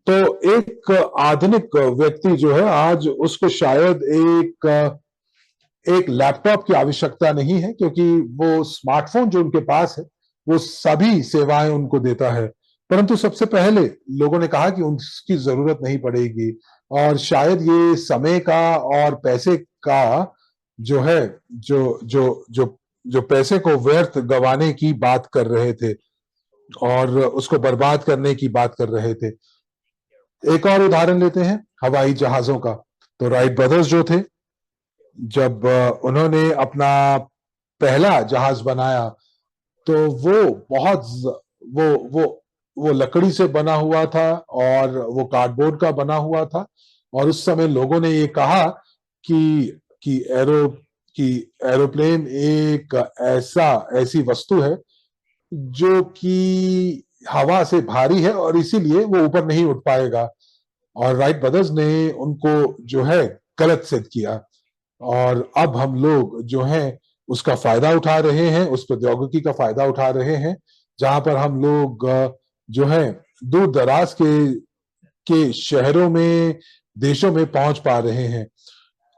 तो एक आधुनिक व्यक्ति जो है आज उसको शायद एक लैपटॉप की आवश्यकता नहीं है, क्योंकि वो स्मार्टफोन जो उनके पास है वो सभी सेवाएं उनको देता है। परंतु सबसे पहले लोगों ने कहा कि उसकी जरूरत नहीं पड़ेगी। और शायद ये समय का और पैसे का जो है, जो पैसे को व्यर्थ गंवाने की बात कर रहे थे और उसको बर्बाद करने की बात कर रहे थे। एक और उदाहरण लेते हैं हवाई जहाजों का। तो राइट ब्रदर्स जो थे, जब उन्होंने अपना पहला जहाज बनाया, तो वो बहुत वो वो वो लकड़ी से बना हुआ था और वो कार्डबोर्ड का बना हुआ था। और उस समय लोगों ने ये कहा कि कि एरो कि एरोप्लेन एक ऐसी वस्तु है जो कि हवा से भारी है और इसीलिए वो ऊपर नहीं उठ पाएगा। और राइट ब्रदर्स ने उनको जो है गलत सिद्ध किया। और अब हम लोग जो है उसका फायदा उठा रहे हैं, उस प्रौद्योगिकी का फायदा उठा रहे हैं, जहां पर हम लोग जो है दूर दराज के शहरों में, देशों में पहुंच पा रहे हैं।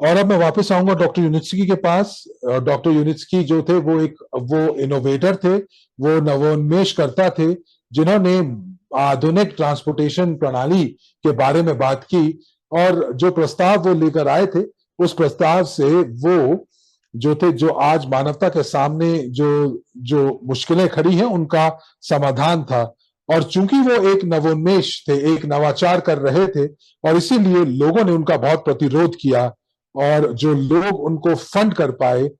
और अब मैं वापस आऊंगा डॉक्टर यूनिट्सकी के पास। डॉक्टर यूनिट्सकी जो थे वो इनोवेटर थे, वो नवोन्मेष करता थे, जिन्होंने आधुनिक ट्रांसपोर्टेशन प्रणाली के बारे में बात की। और जो प्रस्ताव वो लेकर आए थे, उस प्रस्ताव से वो जो थे, जो आज मानवता के सामने जो जो मुश्किलें खड़ी हैं उनका समाधान था। और चूंकि वो एक नवोन्मेष थे, एक नवाचार कर रहे थे, और इसीलिए लोगों ने उनका बहुत प्रतिरोध किया। और जो लोग उनको फंड कर पाए,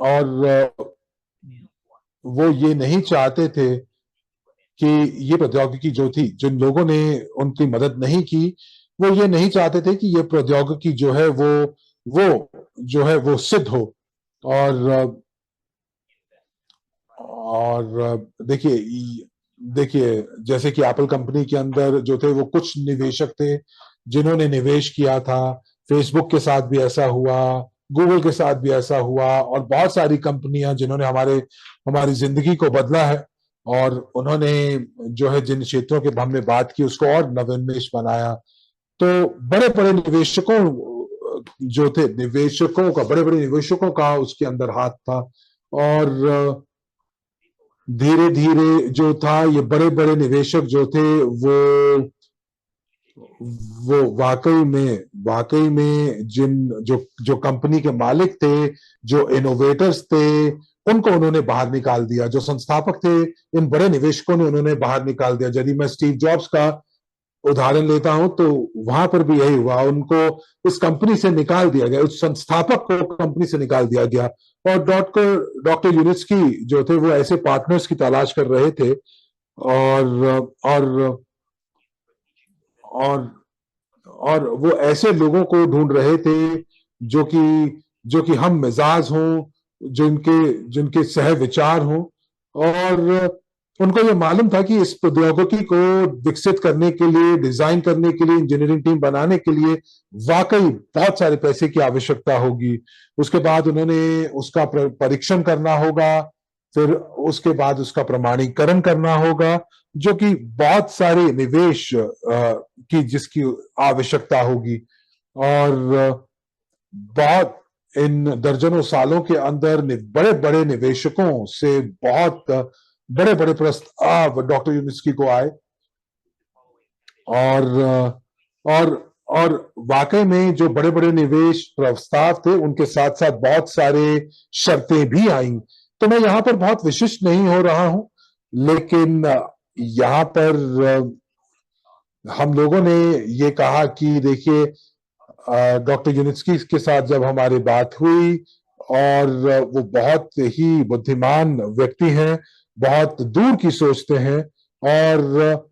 और वो ये नहीं चाहते थे कि ये प्रौद्योगिकी जो थी, जिन लोगों ने उनकी मदद नहीं की, वो ये नहीं चाहते थे कि ये प्रौद्योगिकी जो है वो जो है वो सिद्ध हो। और देखिए, जैसे कि एप्पल कंपनी के अंदर जो थे वो कुछ निवेशक थे जिन्होंने निवेश किया था। फेसबुक के साथ भी ऐसा हुआ, गूगल के साथ भी ऐसा हुआ, और बहुत सारी कंपनियां जिन्होंने हमारी जिंदगी को बदला है। और उन्होंने जो है जिन क्षेत्रों के हमने बात की उसको और नवोन्मेष बनाया। तो बड़े बड़े निवेशकों जो थे, निवेशकों का, बड़े बड़े निवेशकों का उसके अंदर हाथ था। और धीरे धीरे जो था, ये बड़े बड़े निवेशक जो थे वो वाकई में जिन जो जो कंपनी के मालिक थे, जो इनोवेटर्स थे, उनको उन्होंने बाहर निकाल दिया। जो संस्थापक थे, इन बड़े निवेशकों ने उन्होंने बाहर निकाल दिया। यदि मैं स्टीव जॉब्स का उदाहरण लेता हूं तो वहां पर भी यही हुआ, उनको इस कंपनी से निकाल दिया गया, उस संस्थापक को कंपनी से निकाल दिया गया। और डॉक्टर यूनिस्की जो थे वो ऐसे पार्टनर्स की तलाश कर रहे थे। और और और वो ऐसे लोगों को ढूंढ रहे थे जो कि जो कि हम मिजाज हों, जिनके जिनके सह विचार हों, और उनको ये मालूम था कि इस प्रौद्योगिकी को विकसित करने के लिए, डिजाइन करने के लिए, इंजीनियरिंग टीम बनाने के लिए वाकई बहुत सारे पैसे की आवश्यकता होगी। उसके बाद उन्होंने उसका परीक्षण करना होगा, फिर उसके बाद उसका प्रमाणीकरण करना होगा, जो कि बहुत सारे निवेश की जिसकी आवश्यकता होगी। और बहुत इन दर्जनों सालों के अंदर बड़े बड़े निवेशकों से बहुत बड़े बड़े प्रस्ताव डॉक्टर यूनिस्की को आए, और और और वाकई में जो बड़े बड़े निवेश प्रस्ताव थे उनके साथ साथ बहुत सारे शर्तें भी आईं। तो मैं यहाँ पर बहुत विशिष्ट नहीं हो रहा हूं, लेकिन यहाँ पर हम लोगों ने ये कहा कि देखिए, डॉक्टर यूनिस्की के साथ जब हमारी बात हुई, और वो बहुत ही बुद्धिमान व्यक्ति हैं, बहुत दूर की सोचते हैं, और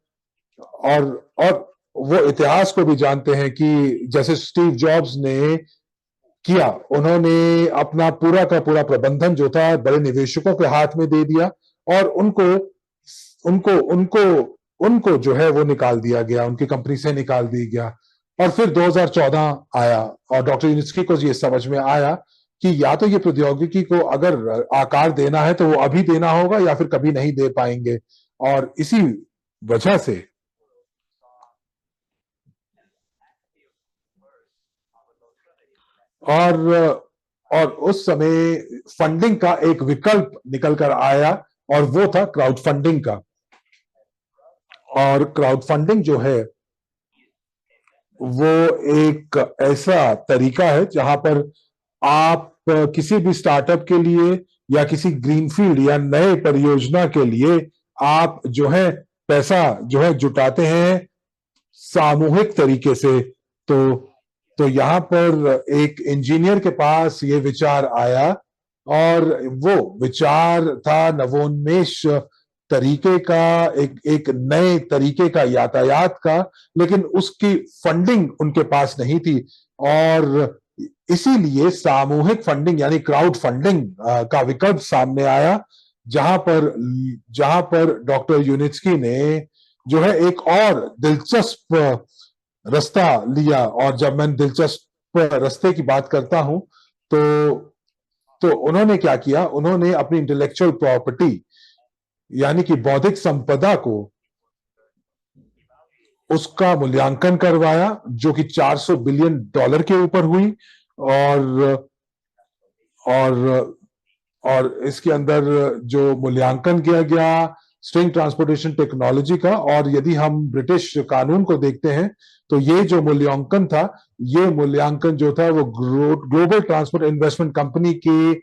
और और वो इतिहास को भी जानते हैं कि जैसे स्टीव जॉब्स ने किया, उन्होंने अपना पूरा का पूरा प्रबंधन जो था बड़े निवेशकों के हाथ में दे दिया, और उनको उनको उनको उनको जो है वो निकाल दिया गया, उनकी कंपनी से निकाल दिया गया। और फिर 2014 आया, और डॉक्टर यूनिस्की को ये समझ में आया कि या तो ये प्रौद्योगिकी को अगर आकार देना है तो वो अभी देना होगा, या फिर कभी नहीं दे पाएंगे। और इसी वजह से और और उस समय फंडिंग का एक विकल्प निकल कर आया, और वो था क्राउड फंडिंग का। और क्राउड फंडिंग जो है वो एक ऐसा तरीका है जहां पर आप किसी भी स्टार्टअप के लिए, या किसी ग्रीनफील्ड या नए परियोजना के लिए, आप जो है पैसा जो है जुटाते हैं सामूहिक तरीके से। तो तो यहाँ पर एक इंजीनियर के पास ये विचार आया, और वो विचार था नवोन्मेष तरीके का, एक एक नए तरीके का यातायात का, लेकिन उसकी फंडिंग उनके पास नहीं थी। और इसीलिए सामूहिक फंडिंग यानी क्राउड फंडिंग का विकल्प सामने आया, जहां पर जहां पर डॉक्टर यूनिस्की ने जो है एक और दिलचस्प रास्ता लिया। और जब मैं दिलचस्प रास्ते की बात करता हूं, तो उन्होंने क्या किया, उन्होंने अपनी इंटेलेक्चुअल प्रॉपर्टी यानी कि बौद्धिक संपदा को, उसका मूल्यांकन करवाया, जो कि $400 बिलियन के ऊपर हुई। और और और इसके अंदर जो मूल्यांकन किया गया स्ट्रिंग ट्रांसपोर्टेशन टेक्नोलॉजी का, और यदि हम ब्रिटिश कानून को देखते हैं तो ये जो मूल्यांकन था, ये मूल्यांकन जो था वो ग्लोबल ट्रांसपोर्ट इन्वेस्टमेंट कंपनी के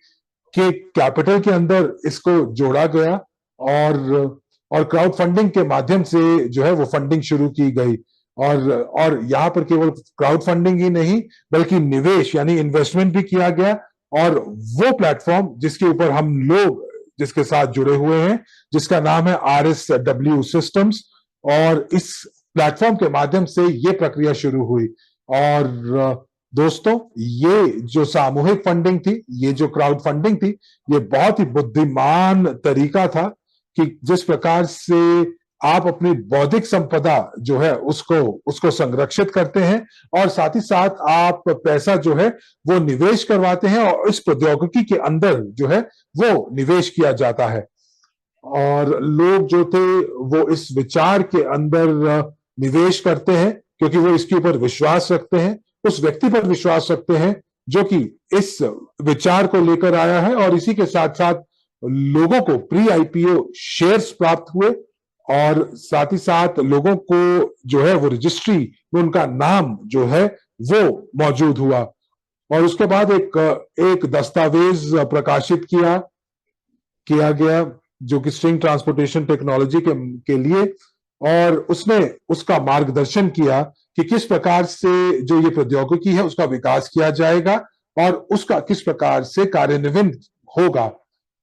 कैपिटल के अंदर इसको जोड़ा गया। और क्राउड फंडिंग के माध्यम से जो है वो फंडिंग शुरू की गई। और यहाँ पर केवल क्राउड फंडिंग ही नहीं, बल्कि निवेश यानी इन्वेस्टमेंट भी किया गया। और वो प्लेटफॉर्म जिसके ऊपर हम लोग जिसके साथ जुड़े हुए हैं, जिसका नाम है RSW सिस्टम्स, और इस प्लेटफॉर्म के माध्यम से ये प्रक्रिया शुरू हुई। और दोस्तों, ये जो सामूहिक फंडिंग थी, ये जो क्राउड फंडिंग थी, ये बहुत ही बुद्धिमान तरीका था कि जिस प्रकार से आप अपनी बौद्धिक संपदा जो है उसको उसको संरक्षित करते हैं, और साथ ही साथ आप पैसा जो है वो निवेश करवाते हैं, और इस प्रौद्योगिकी के अंदर जो है वो निवेश किया जाता है। और लोग जो थे वो इस विचार के अंदर निवेश करते हैं, क्योंकि वो इसके ऊपर विश्वास रखते हैं, उस व्यक्ति पर विश्वास रखते हैं जो कि इस विचार को लेकर आया है। और इसी के साथ साथ लोगों को प्री IPO शेयर्स प्राप्त हुए, और साथ ही साथ लोगों को जो है वो रजिस्ट्री में उनका नाम जो है वो मौजूद हुआ। और उसके बाद एक दस्तावेज प्रकाशित किया गया, जो कि स्ट्रिंग ट्रांसपोर्टेशन टेक्नोलॉजी के लिए, और उसने उसका मार्गदर्शन किया कि किस प्रकार से जो ये प्रौद्योगिकी है उसका विकास किया जाएगा, और उसका किस प्रकार से कार्यान्वयन होगा।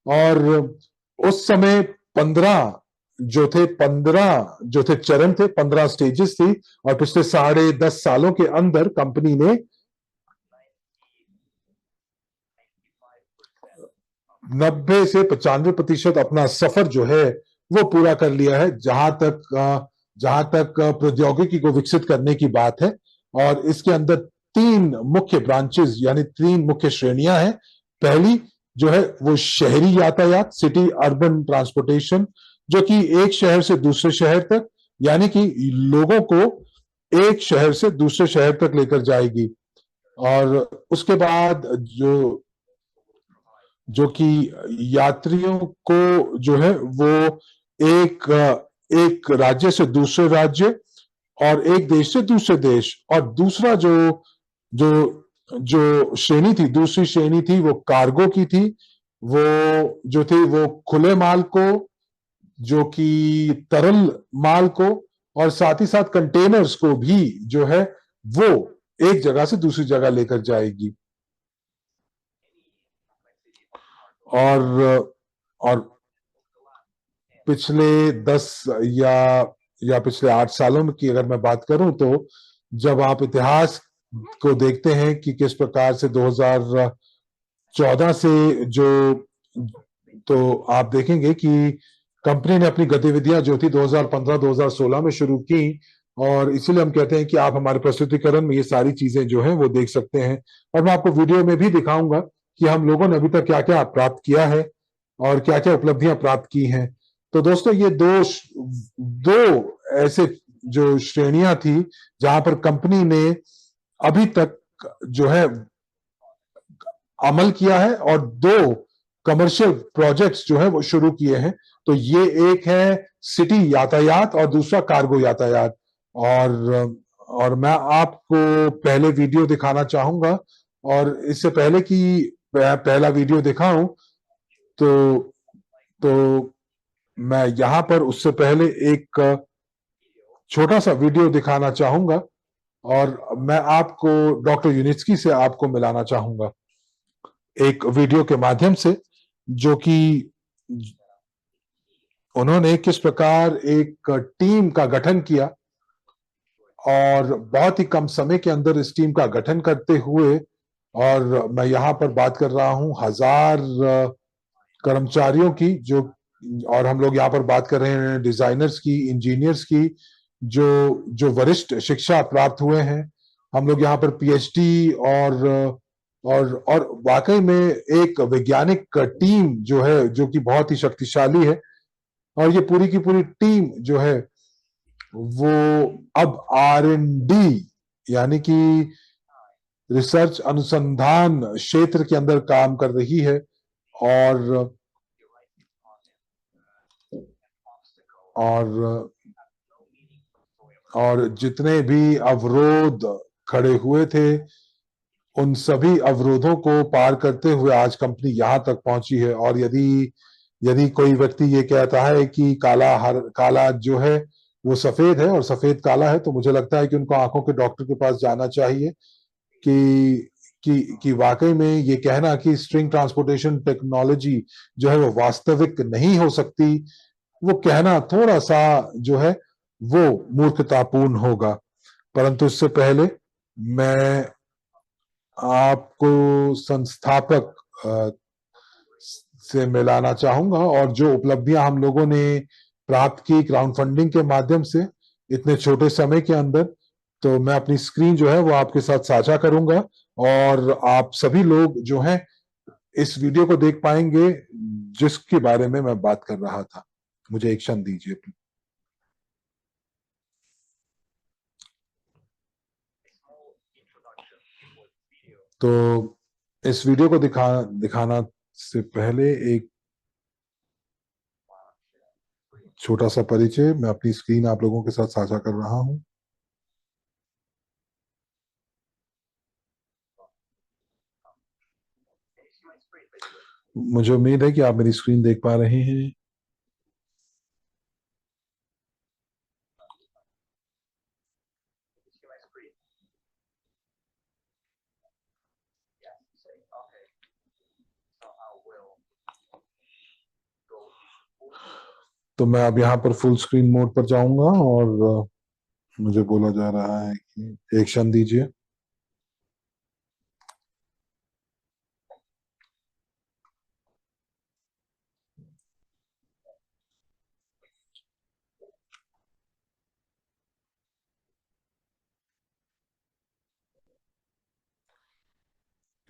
और उस समय 15 जो थे चरण थे, 15 स्टेजेस थी। और पिछले 10.5 सालों के अंदर कंपनी ने 90 से 95% अपना सफर जो है वो पूरा कर लिया है, जहां तक प्रौद्योगिकी को विकसित करने की बात है। और इसके अंदर तीन मुख्य ब्रांचेस यानी तीन मुख्य श्रेणियां हैं। पहली जो है वो शहरी यातायात, सिटी अर्बन ट्रांसपोर्टेशन, जो कि एक शहर से दूसरे शहर तक, यानी कि लोगों को एक शहर से दूसरे शहर तक लेकर जाएगी। और उसके बाद जो जो कि यात्रियों को जो है वो एक एक राज्य से दूसरे राज्य और एक देश से दूसरे देश, और दूसरा जो जो जो श्रेणी थी, दूसरी श्रेणी थी वो कार्गो की थी। वो जो थी वो खुले माल को, जो कि तरल माल को, और साथ ही साथ कंटेनर्स को भी जो है वो एक जगह से दूसरी जगह लेकर जाएगी। और और पिछले 10 या पिछले 8 सालों की अगर मैं बात करूं, तो जब आप इतिहास को देखते हैं कि किस प्रकार से 2014 से जो, तो आप देखेंगे कि कंपनी ने अपनी गतिविधियां जो थी 2015-2016 में शुरू की। और इसीलिए हम कहते हैं कि आप हमारे प्रस्तुतिकरण में ये सारी चीजें जो हैं वो देख सकते हैं। और मैं आपको वीडियो में भी दिखाऊंगा कि हम लोगों ने अभी तक क्या क्या प्राप्त किया है और क्या क्या उपलब्धियां प्राप्त की हैं। तो दोस्तों, ये दो ऐसे जो श्रेणियां थी जहां पर कंपनी ने अभी तक जो है अमल किया है, और दो कमर्शियल प्रोजेक्ट्स जो है वो शुरू किए हैं। तो ये एक है सिटी यातायात और दूसरा कार्गो यातायात। और मैं आपको पहले वीडियो दिखाना चाहूंगा। और इससे पहले कि पहला वीडियो दिखाऊं, तो तो मैं यहां पर उससे पहले एक छोटा सा वीडियो दिखाना चाहूंगा, और मैं आपको डॉक्टर यूनिस्की से आपको मिलाना चाहूंगा एक वीडियो के माध्यम से, जो कि उन्होंने किस प्रकार एक टीम का गठन किया, और बहुत ही कम समय के अंदर इस टीम का गठन करते हुए, और मैं यहाँ पर बात कर रहा हूँ 1000 कर्मचारियों की, जो, और हम लोग यहाँ पर बात कर रहे हैं डिजाइनर्स की, इंजीनियर्स की, जो जो वरिष्ठ शिक्षा प्राप्त हुए हैं। हम लोग यहाँ पर पीएचडी और वाकई में एक वैज्ञानिक टीम जो है, जो कि बहुत ही शक्तिशाली है। और ये पूरी की पूरी टीम जो है वो अब R&D यानी कि रिसर्च अनुसंधान क्षेत्र के अंदर काम कर रही है। और और और जितने भी अवरोध खड़े हुए थे, उन सभी अवरोधों को पार करते हुए आज कंपनी यहां तक पहुंची है। और यदि यदि कोई व्यक्ति ये कहता है कि काला जो है वो सफेद है और सफेद काला है, तो मुझे लगता है कि उनको आंखों के डॉक्टर के पास जाना चाहिए। कि वाकई में ये कहना कि स्ट्रिंग ट्रांसपोर्टेशन टेक्नोलॉजी जो है वो वास्तविक नहीं हो सकती, वो कहना थोड़ा सा जो है वो मूर्खतापूर्ण होगा। परंतु इससे पहले मैं आपको संस्थापक से मिलाना चाहूंगा, और जो उपलब्धियां हम लोगों ने प्राप्त की क्राउड फंडिंग के माध्यम से इतने छोटे समय के अंदर। तो मैं अपनी स्क्रीन जो है वो आपके साथ साझा करूंगा, और आप सभी लोग जो हैं इस वीडियो को देख पाएंगे जिसके बारे में मैं बात कर रहा था। मुझे एक क्षण दीजिए। तो इस वीडियो को दिखाना से पहले एक छोटा सा परिचय मैं अपनी स्क्रीन आप लोगों के साथ साझा कर रहा हूं। मुझे उम्मीद है कि आप मेरी स्क्रीन देख पा रहे हैं। तो मैं अब यहाँ पर फुल स्क्रीन मोड पर जाऊंगा, और मुझे बोला जा रहा है कि एक क्षण दीजिए।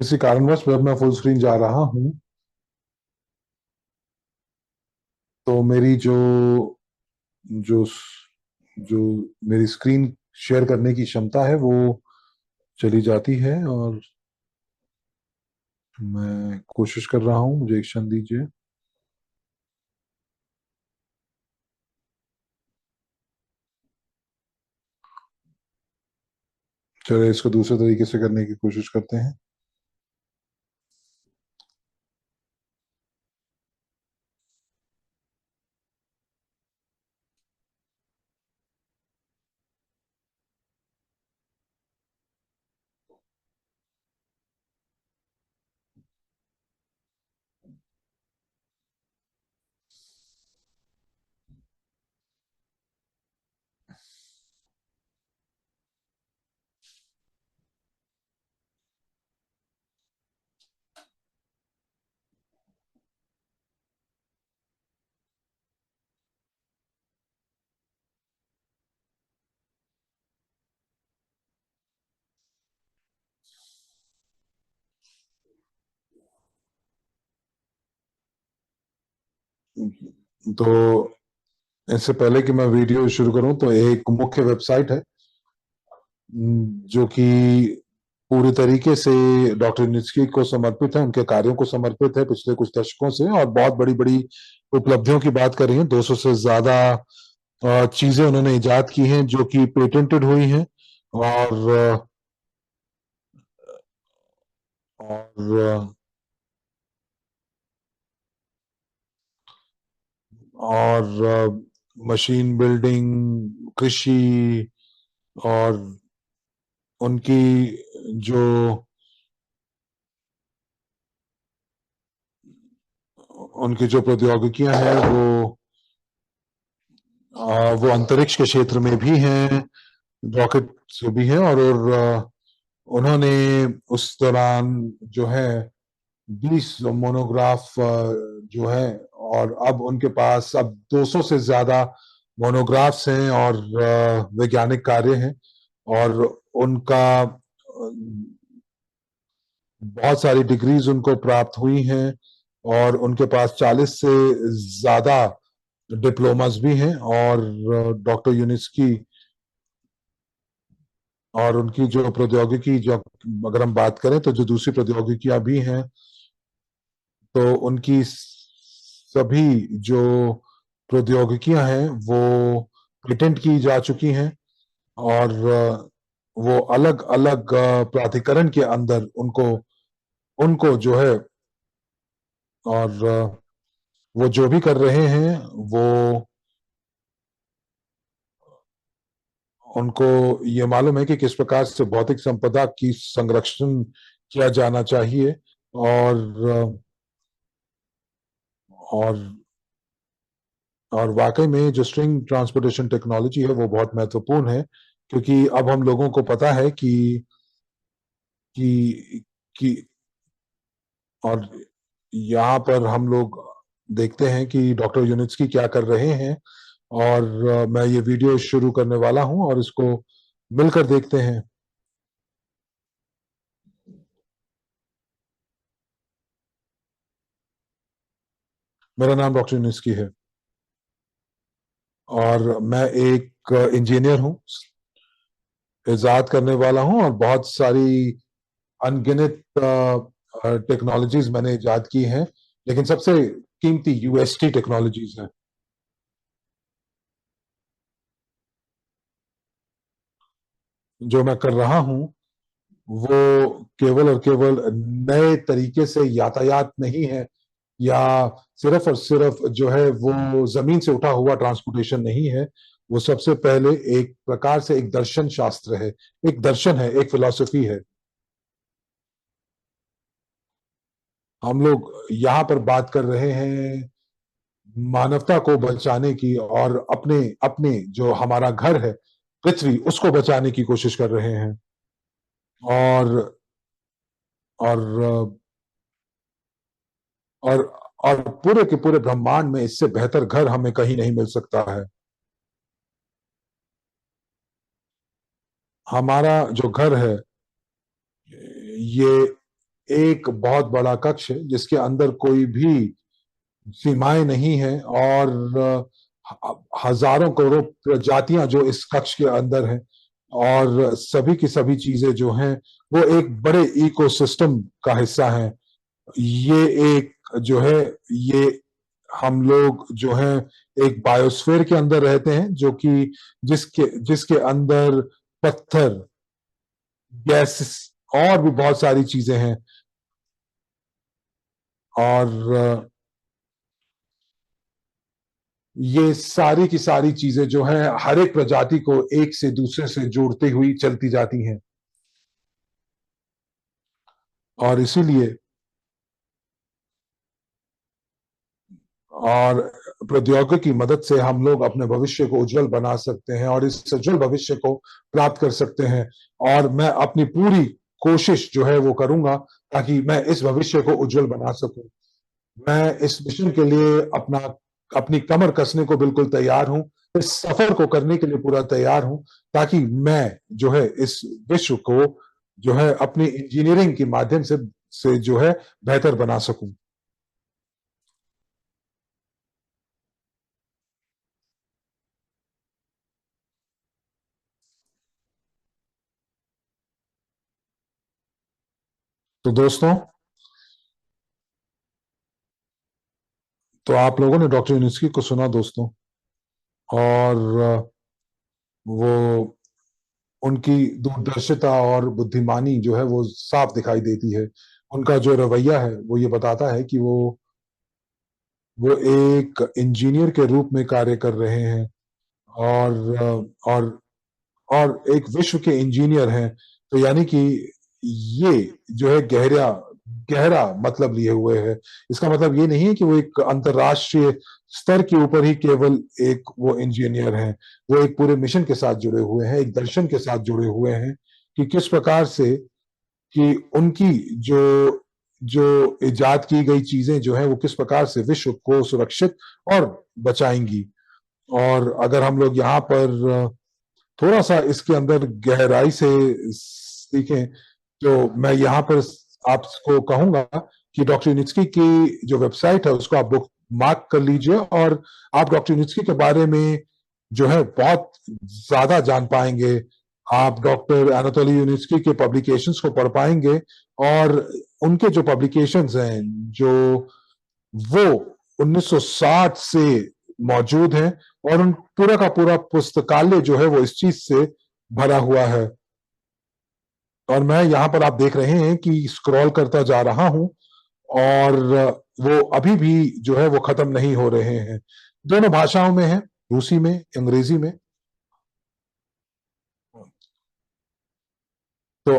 किसी कारणवश जब मैं फुल स्क्रीन जा रहा हूँ तो मेरी जो जो जो मेरी स्क्रीन शेयर करने की क्षमता है वो चली जाती है। और मैं कोशिश कर रहा हूँ, मुझे एक क्षण दीजिए। चलिए इसको दूसरे तरीके से करने की कोशिश करते हैं। तो इससे पहले कि मैं वीडियो शुरू करूं तो एक मुख्य वेबसाइट है जो कि पूरी तरीके से डॉक्टर नित्स्की को समर्पित है, उनके कार्यों को समर्पित है पिछले कुछ दशकों से, और बहुत बड़ी बड़ी उपलब्धियों की बात कर रही है। 200 से ज्यादा चीजें उन्होंने इजाद की हैं जो कि पेटेंटेड हुई हैं। और और और मशीन बिल्डिंग, कृषि, और उनकी जो उनकी जो प्रौद्योगिकियां हैं वो अंतरिक्ष के क्षेत्र में भी हैं, रॉकेट से भी हैं। और उन्होंने उस दौरान जो है 20 मोनोग्राफ जो है, और अब उनके पास अब 200 से ज्यादा मोनोग्राफ्स हैं और वैज्ञानिक कार्य हैं। और उनका बहुत सारी डिग्रीज उनको प्राप्त हुई हैं, और उनके पास 40 से ज्यादा डिप्लोमास भी हैं। और डॉक्टर यूनिस्की और उनकी जो प्रौद्योगिकी, जो अगर हम बात करें तो जो दूसरी प्रौद्योगिकियां भी हैं, तो उनकी सभी जो प्रौद्योगिकियां हैं वो पेटेंट की जा चुकी हैं। और वो अलग अलग प्राधिकरण के अंदर उनको उनको जो है, और वो जो भी कर रहे हैं वो उनको ये मालूम है कि किस प्रकार से भौतिक संपदा की संरक्षण किया जाना चाहिए। और और और वाकई में जो स्ट्रिंग ट्रांसपोर्टेशन टेक्नोलॉजी है वो बहुत महत्वपूर्ण है, क्योंकि अब हम लोगों को पता है कि कि और यहाँ पर हम लोग देखते हैं कि डॉक्टर यूनिट्सकी क्या कर रहे हैं। और मैं ये वीडियो शुरू करने वाला हूं और इसको मिलकर देखते हैं। मेरा नाम डॉक्टर यूनिट्सकी है और मैं एक इंजीनियर हूँ, इजाद करने वाला हूँ, और बहुत सारी अनगिनत टेक्नोलॉजीज मैंने इजाद की हैं, लेकिन सबसे कीमती यूएसटी टेक्नोलॉजीज हैं। जो मैं कर रहा हूँ वो केवल और केवल नए तरीके से यातायात नहीं है, या सिर्फ और सिर्फ जो है वो जमीन से उठा हुआ ट्रांसपोर्टेशन नहीं है। वो सबसे पहले एक प्रकार से एक दर्शन शास्त्र है, एक दर्शन है, एक फिलॉसफी है। हम लोग यहाँ पर बात कर रहे हैं मानवता को बचाने की, और अपने अपने जो हमारा घर है पृथ्वी, उसको बचाने की कोशिश कर रहे हैं। और और और और पूरे के पूरे ब्रह्मांड में इससे बेहतर घर हमें कहीं नहीं मिल सकता है। हमारा जो घर है, ये एक बहुत बड़ा कक्ष है जिसके अंदर कोई भी सीमाएं नहीं है, और हजारों करोड़ों प्रजातियां जो इस कक्ष के अंदर हैं, और सभी की सभी चीजें जो हैं वो एक बड़े इकोसिस्टम का हिस्सा है। ये एक जो है, ये हम लोग जो है एक बायोस्फीयर के अंदर रहते हैं, जो कि जिसके जिसके अंदर पत्थर, गैस और भी बहुत सारी चीजें हैं। और ये सारी की सारी चीजें जो है हर एक प्रजाति को एक से दूसरे से जोड़ती हुई चलती जाती हैं। और इसीलिए और प्रौद्योगिकी की मदद से हम लोग अपने भविष्य को उज्जवल बना सकते हैं और इस उज्जवल भविष्य को प्राप्त कर सकते हैं। और मैं अपनी पूरी कोशिश जो है वो करूंगा ताकि मैं इस भविष्य को उज्जवल बना सकूं। मैं इस मिशन के लिए अपनी कमर कसने को बिल्कुल तैयार हूं। इस सफर को करने के लिए पूरा तैयार हूं, ताकि मैं जो है इस विश्व को जो है अपनी इंजीनियरिंग के माध्यम से जो है बेहतर बना सकूं। तो दोस्तों, तो आप लोगों ने डॉक्टर यूनिस्की को सुना दोस्तों, और वो उनकी दूरदर्शिता और बुद्धिमानी जो है वो साफ दिखाई देती है। उनका जो रवैया है वो ये बताता है कि वो एक इंजीनियर के रूप में कार्य कर रहे हैं, और और एक विश्व के इंजीनियर हैं। तो यानी कि ये जो है गहरा गहरा मतलब लिए हुए है। इसका मतलब ये नहीं है कि वो एक अंतरराष्ट्रीय स्तर के ऊपर ही केवल एक वो इंजीनियर हैं। वो एक पूरे मिशन के साथ जुड़े हुए हैं, एक दर्शन के साथ जुड़े हुए हैं कि किस प्रकार से कि उनकी जो जो इजाद की गई चीजें जो है वो किस प्रकार से विश्व को सुरक्षित और बचाएंगी। और अगर हम लोग यहाँ पर थोड़ा सा इसके अंदर गहराई से सीखें, तो मैं यहाँ पर आपको कहूंगा कि डॉक्टर यूनिस्की की जो वेबसाइट है उसको आप बुक मार्क कर लीजिए, और आप डॉक्टर यूनिस्की के बारे में जो है बहुत ज्यादा जान पाएंगे। आप डॉक्टर एनाटोली यूनिस्की के पब्लिकेशंस को पढ़ पाएंगे, और उनके जो पब्लिकेशंस हैं जो वो 1960 से मौजूद हैं, और उन पूरा का पूरा पुस्तकालय जो है वो इस चीज से भरा हुआ है। और मैं यहाँ पर आप देख रहे हैं कि स्क्रॉल करता जा रहा हूं, और वो अभी भी जो है वो खत्म नहीं हो रहे हैं। दोनों भाषाओं में है, रूसी में, अंग्रेजी में। तो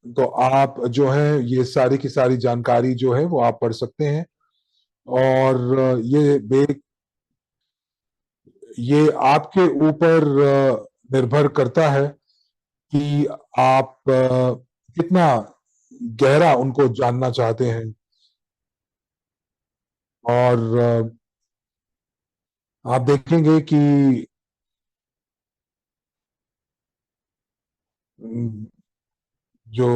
तो आप जो है ये सारी की सारी जानकारी जो है वो आप पढ़ सकते हैं। और ये आपके ऊपर निर्भर करता है कि आप कितना गहरा उनको जानना चाहते हैं। और आप देखेंगे कि जो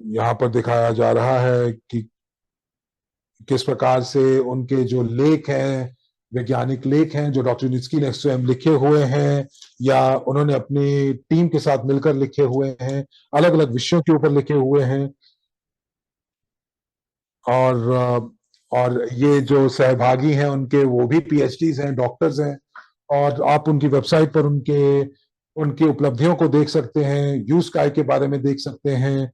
यहाँ पर दिखाया जा रहा है कि किस प्रकार से उनके जो लेख हैं, वैज्ञानिक लेख हैं जो डॉक्टर निस्की ने स्वयं लिखे हुए हैं, या उन्होंने अपनी टीम के साथ मिलकर लिखे हुए हैं, अलग अलग विषयों के ऊपर लिखे हुए हैं। और ये जो सहभागी हैं उनके वो भी पीएचडीज हैं, डॉक्टर्स हैं। और आप उनकी वेबसाइट पर उनके उनकी उपलब्धियों को देख सकते हैं, यूज काय के बारे में देख सकते हैं,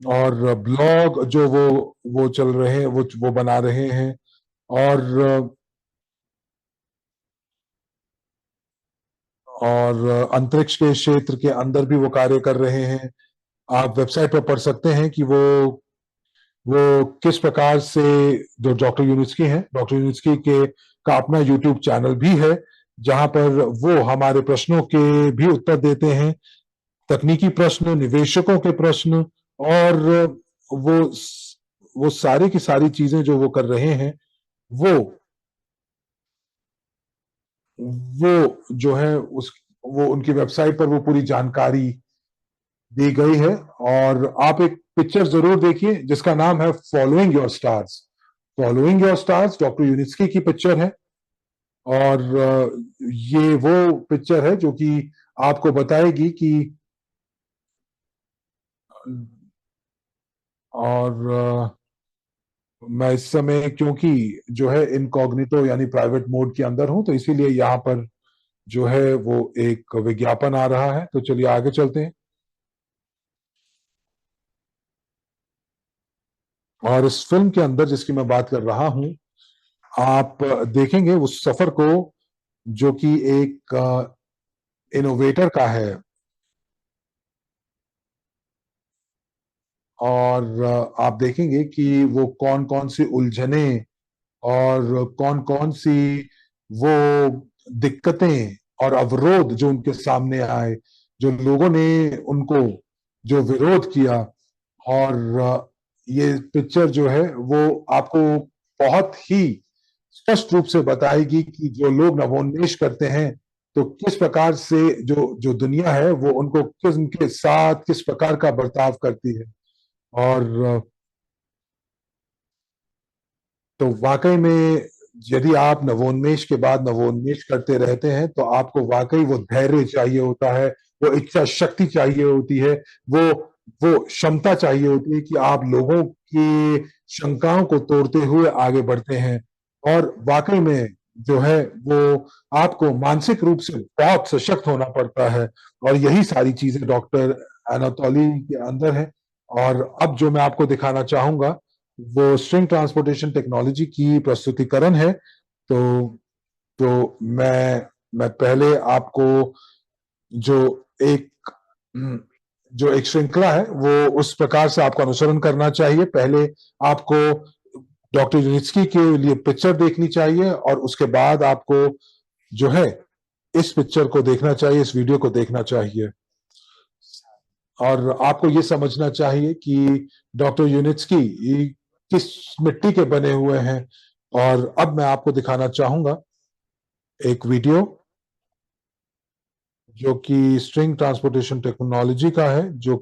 और ब्लॉग जो वो चल रहे हैं, वो बना रहे हैं। और और अंतरिक्ष के क्षेत्र के अंदर भी वो कार्य कर रहे हैं। आप वेबसाइट पर पढ़ सकते हैं कि वो किस प्रकार से जो डॉक्टर यूनिस्की हैं, डॉक्टर यूनिस्की के का अपना यूट्यूब चैनल भी है, जहां पर वो हमारे प्रश्नों के भी उत्तर देते हैं, तकनीकी प्रश्न, निवेशकों के प्रश्न। और वो वो सारी की सारी चीजें जो वो कर रहे हैं, वो वो जो है उस वो उनकी वेबसाइट पर वो पूरी जानकारी दी गई है। और आप एक पिक्चर जरूर देखिए जिसका नाम है following your stars. Following your stars doctor यूनिस्की की पिक्चर है। और ये वो पिक्चर है जो कि आपको बताएगी कि और मैं इस समय क्योंकि जो है इनकॉग्निटो यानी प्राइवेट मोड के अंदर हूं, तो इसीलिए यहाँ पर जो है वो एक विज्ञापन आ रहा है। तो चलिए आगे चलते हैं। और इस फिल्म के अंदर जिसकी मैं बात कर रहा हूं, आप देखेंगे उस सफर को जो कि एक इनोवेटर का है। और आप देखेंगे कि वो कौन कौन सी उलझने और कौन कौन सी वो दिक्कतें और अवरोध जो उनके सामने आए, जो लोगों ने उनको जो विरोध किया। और ये पिक्चर जो है वो आपको बहुत ही स्पष्ट रूप से बताएगी कि जो लोग नवोन्मेष करते हैं तो किस प्रकार से जो जो दुनिया है वो उनको किस उनके साथ किस प्रकार का बर्ताव करती है। और तो वाकई में यदि आप नवोन्मेष के बाद नवोन्मेष करते रहते हैं तो आपको वाकई वो धैर्य चाहिए होता है, वो इच्छा शक्ति चाहिए होती है, वो वो क्षमता चाहिए होती है कि आप लोगों की शंकाओं को तोड़ते हुए आगे बढ़ते हैं। और वाकई में जो है वो आपको मानसिक रूप से बहुत सशक्त होना पड़ता है। और यही सारी चीजें डॉक्टर एनाटोली के अंदर है। और अब जो मैं आपको दिखाना चाहूंगा वो स्ट्रिंग ट्रांसपोर्टेशन टेक्नोलॉजी की प्रस्तुतिकरण है। तो मैं पहले आपको जो एक जो एक श्रृंखला है वो उस प्रकार से आपको अनुसरण करना चाहिए। पहले आपको डॉक्टर यूनिस्की के लिए पिक्चर देखनी चाहिए और उसके बाद आपको जो है इस पिक्चर को देखना चाहिए, इस वीडियो को देखना चाहिए। और आपको ये समझना चाहिए कि डॉक्टर यूनिस्की किस मिट्टी के बने हुए हैं। और अब मैं आपको दिखाना चाहूंगा एक वीडियो जो कि स्ट्रिंग ट्रांसपोर्टेशन टेक्नोलॉजी का है, जो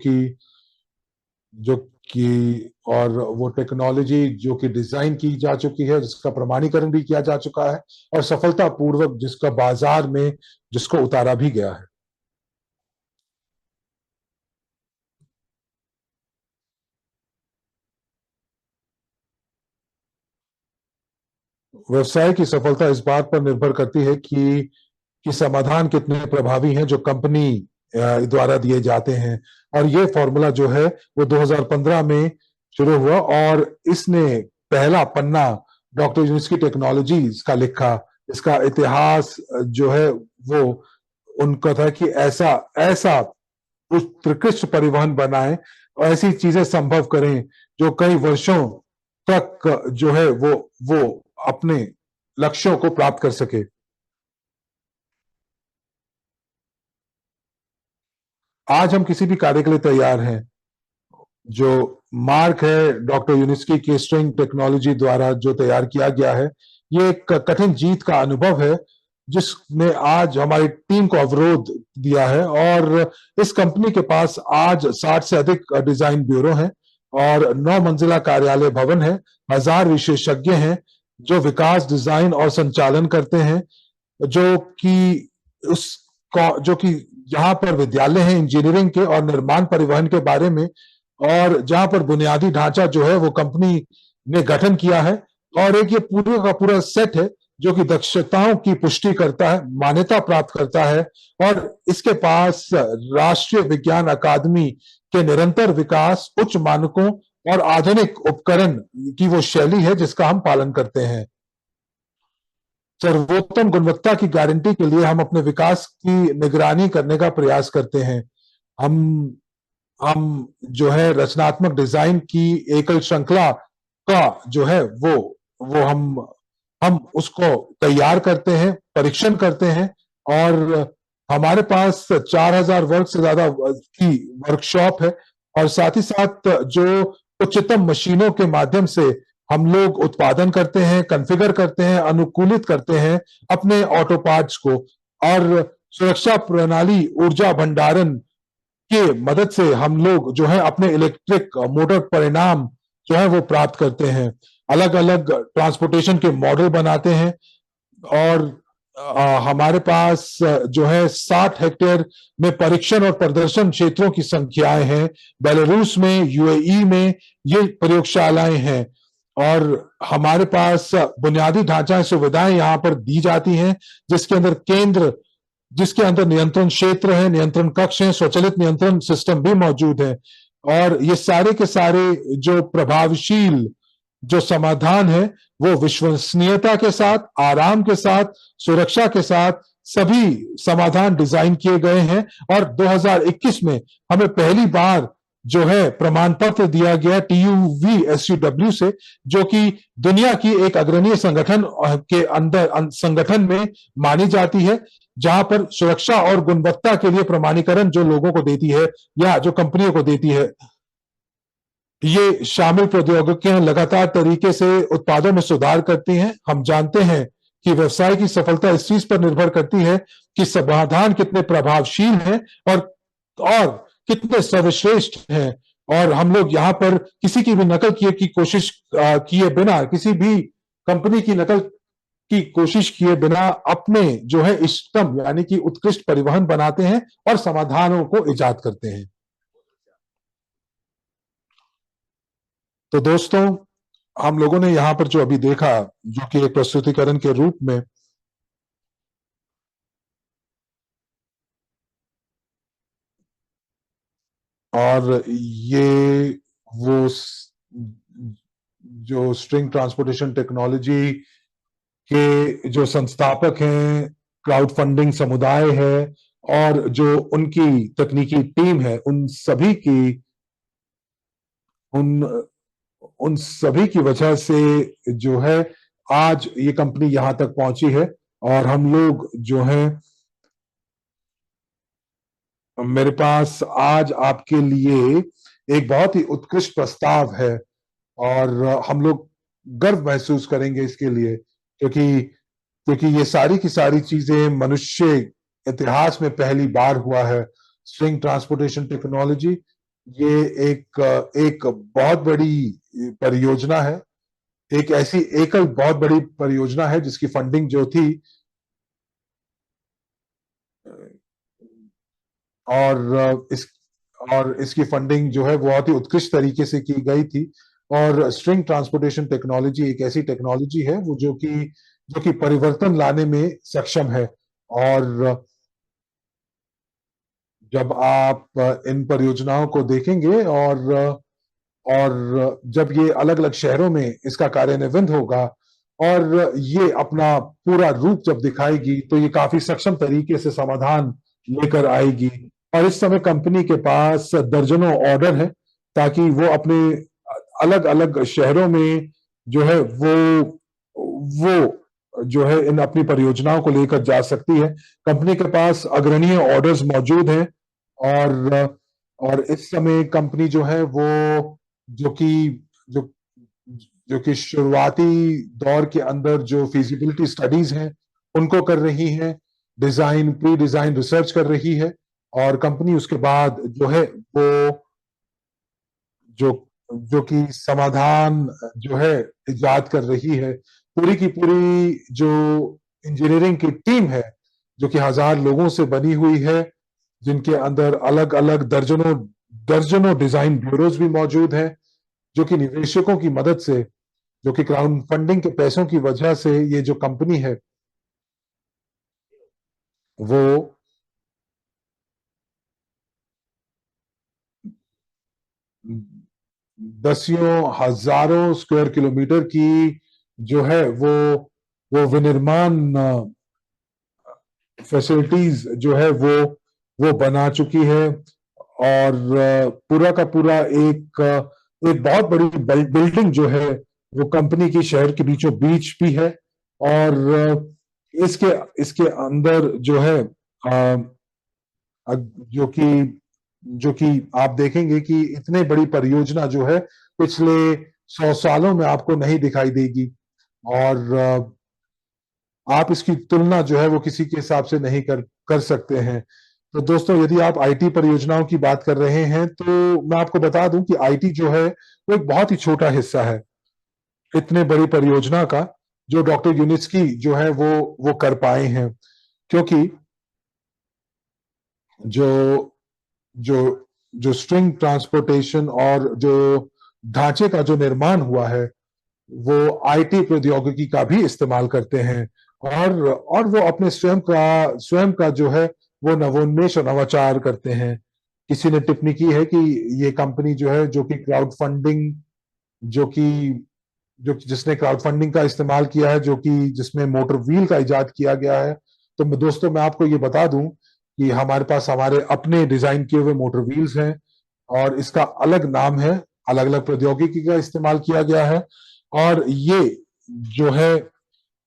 कि और वो टेक्नोलॉजी जो कि डिजाइन की जा चुकी है, जिसका प्रमाणीकरण भी किया जा चुका है और सफलतापूर्वक जिसका बाजार में जिसको उतारा भी गया है। व्यवसाय की सफलता इस बात पर निर्भर करती है कि समाधान कितने प्रभावी हैं जो कंपनी द्वारा दिए जाते हैं। और ये फॉर्मूला जो है वो 2015 में शुरू हुआ और इसने पहला पन्ना डॉक्टर यूनिस्की टेक्नोलॉजीज का लिखा। इसका इतिहास जो है वो उनका था कि ऐसा ऐसा उत्कृष्ट परिवहन बनाएं और ऐसी चीजें संभव करें जो कई वर्षों तक जो है वो अपने लक्ष्यों को प्राप्त कर सके। आज हम किसी भी कार्य के लिए तैयार हैं। जो मार्क है डॉक्टर यूनिस्की की स्ट्रिंग टेक्नोलॉजी द्वारा जो तैयार किया गया है, ये एक कठिन जीत का अनुभव है जिसने आज हमारी टीम को अवरोध दिया है। और इस कंपनी के पास आज 60 से अधिक डिजाइन ब्यूरो हैं और 9 मंजिला कार्यालय भवन है। 1000 विशेषज्ञ हैं जो विकास, डिजाइन और संचालन करते हैं। जो कि उस जो कि जहां पर विद्यालय हैं इंजीनियरिंग के और निर्माण परिवहन के बारे में, और जहां पर बुनियादी ढांचा जो है वो कंपनी ने गठन किया है। और एक ये पूरे का पूरा सेट है जो कि दक्षताओं की पुष्टि करता है, मान्यता प्राप्त करता है। और इसके पास राष्ट्रीय विज्ञान अकादमी के निरंतर विकास, उच्च मानकों और आधुनिक उपकरण की वो शैली है जिसका हम पालन करते हैं। सर्वोत्तम गुणवत्ता की गारंटी के लिए हम अपने विकास की निगरानी करने का प्रयास करते हैं। हम हम जो है रचनात्मक डिजाइन की एकल श्रृंखला का जो है वो हम उसको तैयार करते हैं, परीक्षण करते हैं। और हमारे पास 4000 वर्ग से ज्यादा की वर्कशॉप है। और साथ ही साथ जो उच्चतम मशीनों के माध्यम से हम लोग उत्पादन करते हैं, कॉन्फ़िगर करते हैं, अनुकूलित करते हैं अपने ऑटो पार्ट्स को। और सुरक्षा प्रणाली, ऊर्जा भंडारण के मदद से हम लोग जो है अपने इलेक्ट्रिक मोटर परिणाम जो है वो प्राप्त करते हैं। अलग अलग ट्रांसपोर्टेशन के मॉडल बनाते हैं और हमारे पास जो है 60 हेक्टेयर में परीक्षण और प्रदर्शन क्षेत्रों की संख्याएं हैं। बेलारूस में, यूएई में ये प्रयोगशालाएं हैं और हमारे पास बुनियादी ढांचा सुविधाएं यहाँ पर दी जाती हैं, जिसके अंदर नियंत्रण क्षेत्र है, नियंत्रण कक्ष है, स्वचालित नियंत्रण सिस्टम भी मौजूद है। और ये सारे के सारे जो प्रभावशील जो समाधान है वो विश्वसनीयता के साथ, आराम के साथ, सुरक्षा के साथ सभी समाधान डिजाइन किए गए हैं। और 2021 में हमें पहली बार जो है प्रमाण पत्र दिया गया TUV-SUW से, जो कि दुनिया की एक अग्रणीय संगठन के अंदर संगठन में मानी जाती है, जहां पर सुरक्षा और गुणवत्ता के लिए प्रमाणीकरण जो लोगों को देती है या जो कंपनियों को देती है, ये शामिल प्रौद्योगिकियां लगातार तरीके से उत्पादों में सुधार करती हैं। हम जानते हैं कि व्यवसाय की सफलता इस चीज पर निर्भर करती है कि समाधान कितने प्रभावशील हैं और कितने सर्वश्रेष्ठ हैं। और हम लोग यहाँ पर किसी की भी नकल की कोशिश किए बिना, किसी भी कंपनी की नकल की कोशिश किए बिना अपने जो है इष्टतम यानी कि उत्कृष्ट परिवहन बनाते हैं और समाधानों को इजाद करते हैं। तो दोस्तों, हम लोगों ने यहाँ पर जो अभी देखा, जो कि एक प्रस्तुतिकरण के रूप में, और ये वो जो स्ट्रिंग ट्रांसपोर्टेशन टेक्नोलॉजी के जो संस्थापक हैं, क्राउड फंडिंग समुदाय है और जो उनकी तकनीकी टीम है, उन उन सभी की वजह से जो है आज ये कंपनी यहां तक पहुंची है। और हम लोग जो है, मेरे पास आज आपके लिए एक बहुत ही उत्कृष्ट प्रस्ताव है और हम लोग गर्व महसूस करेंगे इसके लिए, क्योंकि क्योंकि ये सारी की सारी चीजें मनुष्य इतिहास में पहली बार हुआ है। स्ट्रिंग ट्रांसपोर्टेशन टेक्नोलॉजी ये एक एक बहुत बड़ी परियोजना है, एक ऐसी एकल बहुत बड़ी परियोजना है जिसकी फंडिंग जो थी और इस और इसकी फंडिंग जो है बहुत ही उत्कृष्ट तरीके से की गई थी। और स्ट्रिंग ट्रांसपोर्टेशन टेक्नोलॉजी एक ऐसी टेक्नोलॉजी है वो जो कि परिवर्तन लाने में सक्षम है। और जब आप इन परियोजनाओं को देखेंगे और जब ये अलग अलग शहरों में इसका कार्यान्वयन होगा और ये अपना पूरा रूप जब दिखाएगी, तो ये काफी सक्षम तरीके से समाधान लेकर आएगी। और इस समय कंपनी के पास दर्जनों ऑर्डर है ताकि वो अपने अलग अलग शहरों में जो है वो जो है इन अपनी परियोजनाओं को लेकर जा सकती है। कंपनी के पास अग्रणीय ऑर्डर्स मौजूद हैं और और इस समय कंपनी जो है वो जो कि जो जो कि शुरुआती दौर के अंदर जो फिजिबिलिटी स्टडीज हैं उनको कर रही है, प्री डिजाइन रिसर्च कर रही है। और कंपनी उसके बाद जो है वो जो जो कि समाधान जो है इजाद कर रही है। पूरी की पूरी जो इंजीनियरिंग की टीम है, जो कि 1000 लोगों से बनी हुई है, जिनके अंदर अलग अलग दर्जनों दर्जनों डिजाइन ब्यूरोज भी मौजूद हैं, जो कि निवेशकों की मदद से, जो कि क्राउड फंडिंग के पैसों की वजह से ये जो कंपनी है वो दसियों हजारों स्क्वायर किलोमीटर की जो है वो विनिर्माण फैसिलिटीज जो है वो बना चुकी है। और पूरा का पूरा एक बहुत बड़ी बिल्डिंग जो है वो कंपनी की शहर के बीचों बीच भी है। और इसके इसके अंदर जो है जो कि जो कि आप देखेंगे कि इतने बड़ी परियोजना जो है पिछले 100 सालों में आपको नहीं दिखाई देगी। और आप इसकी तुलना जो है वो किसी के हिसाब से नहीं कर कर सकते हैं। तो दोस्तों, यदि आप आईटी परियोजनाओं की बात कर रहे हैं, तो मैं आपको बता दूं कि आईटी जो है वो एक बहुत ही छोटा हिस्सा है इतने बड़ी परियोजना का, जो डॉक्टर यूनिस्की जो है वो कर पाए हैं। क्योंकि जो जो जो स्ट्रिंग ट्रांसपोर्टेशन और जो ढांचे का जो निर्माण हुआ है, वो आईटी प्रौद्योगिकी का भी इस्तेमाल करते हैं। और वो अपने स्वयं का जो है वो नवोन्मेष और नवाचार करते हैं। किसी ने टिप्पणी की है कि ये कंपनी जो है, जो कि क्राउड फंडिंग जो कि जो जिसने क्राउड फंडिंग का इस्तेमाल किया है, जो कि जिसमें मोटर व्हील का इजाद किया गया है। तो दोस्तों, मैं आपको ये बता दूं कि हमारे पास हमारे अपने डिजाइन किए हुए मोटर व्हील्स हैं, और इसका अलग नाम है, अलग अलग प्रौद्योगिकी का इस्तेमाल किया गया है। और ये जो है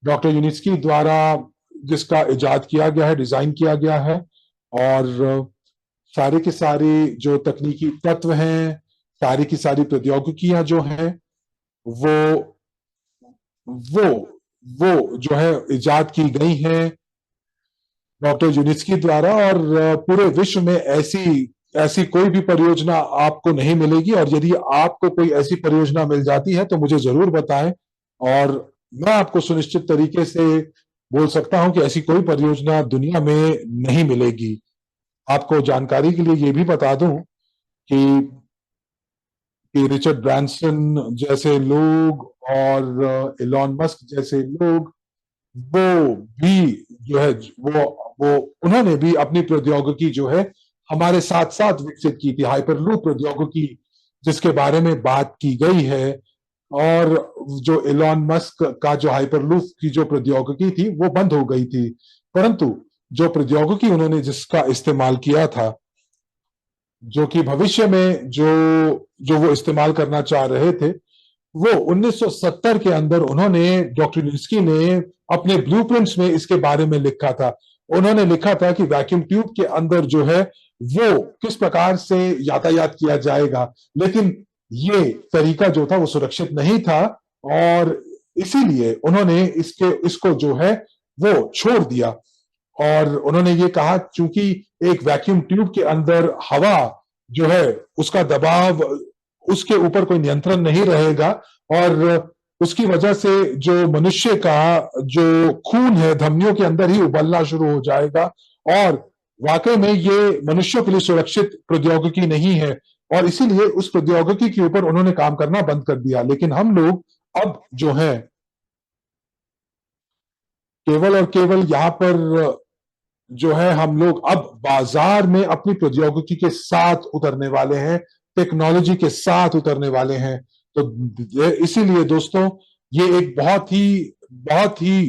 डॉक्टर यूनिस्की द्वारा जिसका इजाद किया गया है, डिजाइन किया गया है। और सारे के सारे जो तकनीकी तत्व हैं, सारी की सारी प्रौद्योगिकियां जो हैं, वो वो वो जो है इजाद की गई हैं डॉक्टर यूनिस्की द्वारा। और पूरे विश्व में ऐसी ऐसी कोई भी परियोजना आपको नहीं मिलेगी। और यदि आपको कोई ऐसी परियोजना मिल जाती है तो मुझे जरूर बताएं, और मैं आपको सुनिश्चित तरीके से बोल सकता हूं कि ऐसी कोई परियोजना दुनिया में नहीं मिलेगी। आपको जानकारी के लिए ये भी बता दूं कि रिचर्ड ब्रांसन जैसे लोग और इलॉन मस्क जैसे लोग, वो भी जो है वो उन्होंने भी अपनी प्रौद्योगिकी जो है हमारे साथ साथ विकसित की थी, हाइपरलूप प्रौद्योगिकी जिसके बारे में बात की गई है। और जो इलॉन मस्क का जो हाइपरलूप की जो प्रौद्योगिकी थी वो बंद हो गई थी, परंतु जो प्रौद्योगिकी उन्होंने जिसका इस्तेमाल किया था, जो कि भविष्य में जो वो इस्तेमाल करना चाह रहे थे, वो 1970 के अंदर उन्होंने, डॉक्टर यूनिस्की ने अपने ब्लूप्रिंट्स में इसके बारे में लिखा था। उन्होंने लिखा था कि वैक्यूम ट्यूब के अंदर जो है वो किस प्रकार से यातायात किया जाएगा, लेकिन ये तरीका जो था वो सुरक्षित नहीं था, और इसीलिए उन्होंने इसको जो है वो छोड़ दिया। और उन्होंने ये कहा, चूंकि एक वैक्यूम ट्यूब के अंदर हवा जो है उसका दबाव, उसके ऊपर कोई नियंत्रण नहीं रहेगा, और उसकी वजह से जो मनुष्य का जो खून है धमनियों के अंदर ही उबलना शुरू हो जाएगा। और वाकई में ये मनुष्यों के लिए सुरक्षित प्रौद्योगिकी नहीं है, और इसीलिए उस प्रौद्योगिकी के ऊपर उन्होंने काम करना बंद कर दिया। लेकिन हम लोग अब जो है केवल और केवल यहाँ पर जो है हम लोग अब बाजार में अपनी प्रौद्योगिकी के साथ उतरने वाले हैं, टेक्नोलॉजी के साथ उतरने वाले हैं। तो इसीलिए दोस्तों, ये एक बहुत ही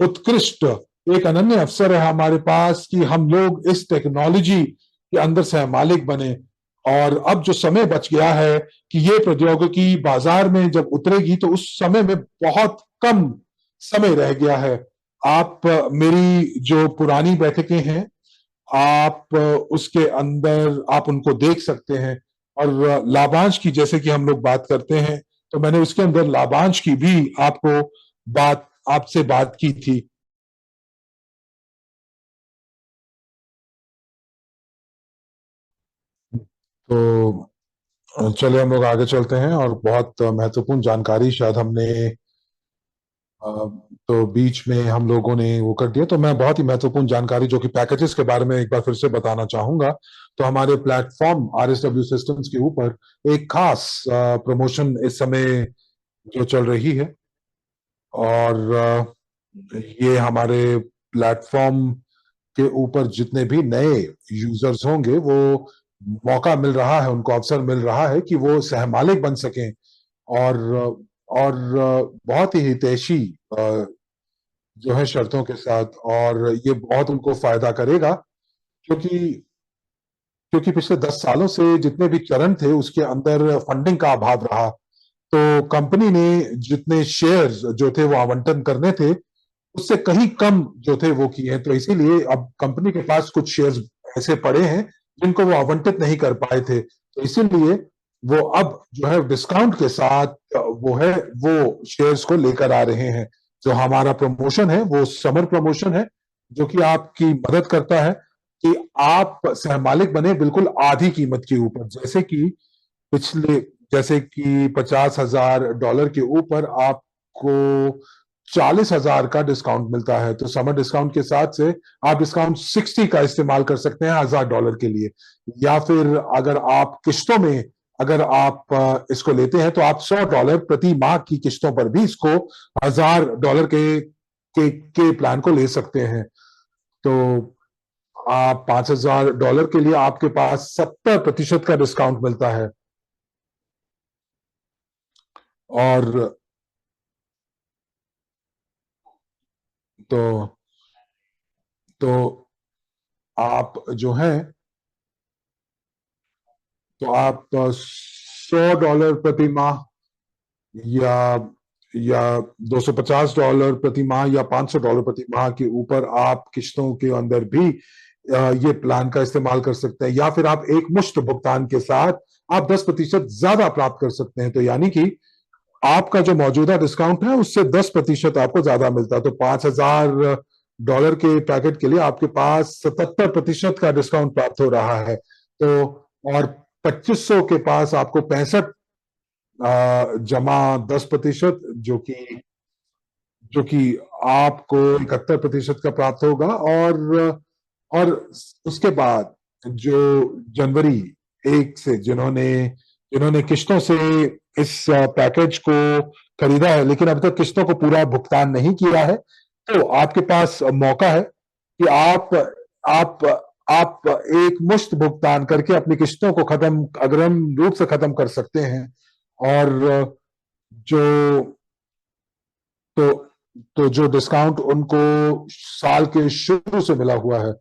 उत्कृष्ट, एक अनन्य अवसर है हमारे पास कि हम लोग इस टेक्नोलॉजी के अंदर से मालिक बने। और अब जो समय बच गया है कि ये प्रौद्योगिकी बाजार में जब उतरेगी, तो उस समय में बहुत कम समय रह गया है। आप मेरी जो पुरानी बैठकें हैं, आप उसके अंदर आप उनको देख सकते हैं। और लाभांश की जैसे कि हम लोग बात करते हैं, तो मैंने उसके अंदर लाभांश की भी आपसे बात की थी। तो चलिए हम लोग आगे चलते हैं, और बहुत महत्वपूर्ण जानकारी शायद हमने अ, तो बीच में हम लोगों ने वो कर दिया। तो मैं बहुत ही महत्वपूर्ण जानकारी जो कि पैकेजेस के बारे में एक बार फिर से बताना चाहूंगा। तो हमारे प्लेटफॉर्म RSW सिस्टम्स के ऊपर एक खास प्रमोशन इस समय जो चल रही है, और ये हमारे प्लेटफॉर्म के ऊपर जितने भी नए यूजर्स होंगे, वो मौका मिल रहा है, उनको अवसर मिल रहा है कि वो सहमालिक बन सकें। और और बहुत ही हितैषी जो है शर्तों के साथ, और ये बहुत उनको फायदा करेगा। क्योंकि क्योंकि पिछले 10 सालों से जितने भी चरण थे उसके अंदर फंडिंग का अभाव रहा। तो कंपनी ने जितने शेयर्स जो थे वो आवंटन करने थे, उससे कहीं कम जो थे वो किए हैं। तो इसीलिए अब कंपनी के पास कुछ शेयर्स ऐसे पड़े हैं जिनको वो आवंटित नहीं कर पाए थे। तो इसीलिए वो अब जो है डिस्काउंट के साथ वो शेयर्स को लेकर आ रहे हैं। जो हमारा प्रमोशन है वो समर प्रमोशन है, जो कि आपकी मदद करता है कि आप सहमालिक बने बिल्कुल आधी कीमत के ऊपर, पिछले जैसे कि $50,000 के ऊपर आपको 40,000 का डिस्काउंट मिलता है, तो समर डिस्काउंट के साथ से आप डिस्काउंट 60 का इस्तेमाल कर सकते हैं $1,000 के लिए। या फिर अगर आप किश्तों में अगर आप इसको लेते हैं तो आप $100 प्रति माह की किश्तों पर भी इसको $1,000 के प्लान को ले सकते हैं। तो आप $5,000 के लिए आपके पास 70% का डिस्काउंट मिलता है। और तो तो आप जो है तो आप $100 प्रति माह या $250 प्रति माह या $500 प्रति माह के ऊपर आप किश्तों के अंदर भी ये प्लान का इस्तेमाल कर सकते हैं। या फिर आप एक मुश्त भुगतान के साथ आप 10% ज्यादा प्राप्त कर सकते हैं। तो यानी कि आपका जो मौजूदा डिस्काउंट है उससे 10% आपको ज्यादा मिलता है। तो $5,000 के पैकेट के लिए आपके पास 77% का डिस्काउंट प्राप्त हो रहा है। तो और 2500 के पास आपको 65 जमा 10%, जो कि आपको 71% का प्राप्त होगा। और उसके बाद जो जनवरी 1 से जिन्होंने जिन्होंने किश्तों से इस पैकेज को खरीदा है लेकिन अभी तक किश्तों को पूरा भुगतान नहीं किया है, तो आपके पास मौका है कि आप आप एक मुश्त भुगतान करके अपनी किश्तों को खत्म अग्रिम रूप से खत्म कर सकते हैं। और जो तो तो जो डिस्काउंट उनको साल के शुरू से मिला हुआ है,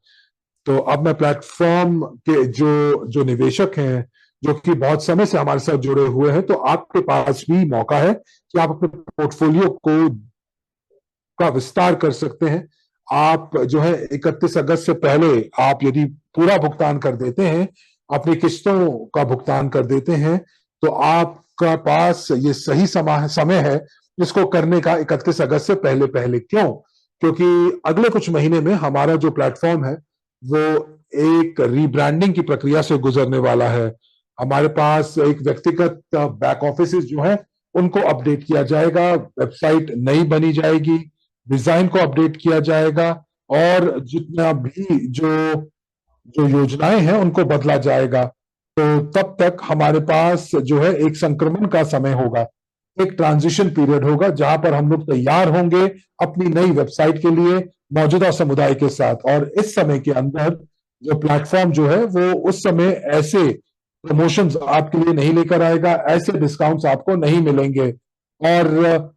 तो अब मैं प्लेटफॉर्म के जो जो निवेशक हैं जो कि बहुत समय से हमारे साथ जुड़े हुए हैं, तो आपके पास भी मौका है कि आप अपने पोर्टफोलियो को का विस्तार कर सकते हैं। आप जो है 31 अगस्त से पहले आप यदि पूरा भुगतान कर देते हैं, अपनी किस्तों का भुगतान कर देते हैं, तो आपका पास ये सही समय है इसको करने का 31 अगस्त से पहले पहले। क्यों? क्योंकि अगले कुछ महीने में हमारा जो प्लेटफॉर्म है वो एक रीब्रांडिंग की प्रक्रिया से गुजरने वाला है। हमारे पास एक व्यक्तिगत बैक ऑफिस जो है उनको अपडेट किया जाएगा, वेबसाइट नई बनी जाएगी, डिजाइन को अपडेट किया जाएगा, और जितना भी जो जो योजनाएं हैं उनको बदला जाएगा। तो तब तक हमारे पास जो है एक संक्रमण का समय होगा, एक ट्रांजिशन पीरियड होगा जहां पर हम लोग तैयार होंगे अपनी नई वेबसाइट के लिए मौजूदा समुदाय के साथ। और इस समय के अंदर जो प्लेटफॉर्म जो है वो उस समय ऐसे प्रमोशंस आपके लिए नहीं लेकर आएगा, ऐसे डिस्काउंट्स आपको नहीं मिलेंगे। और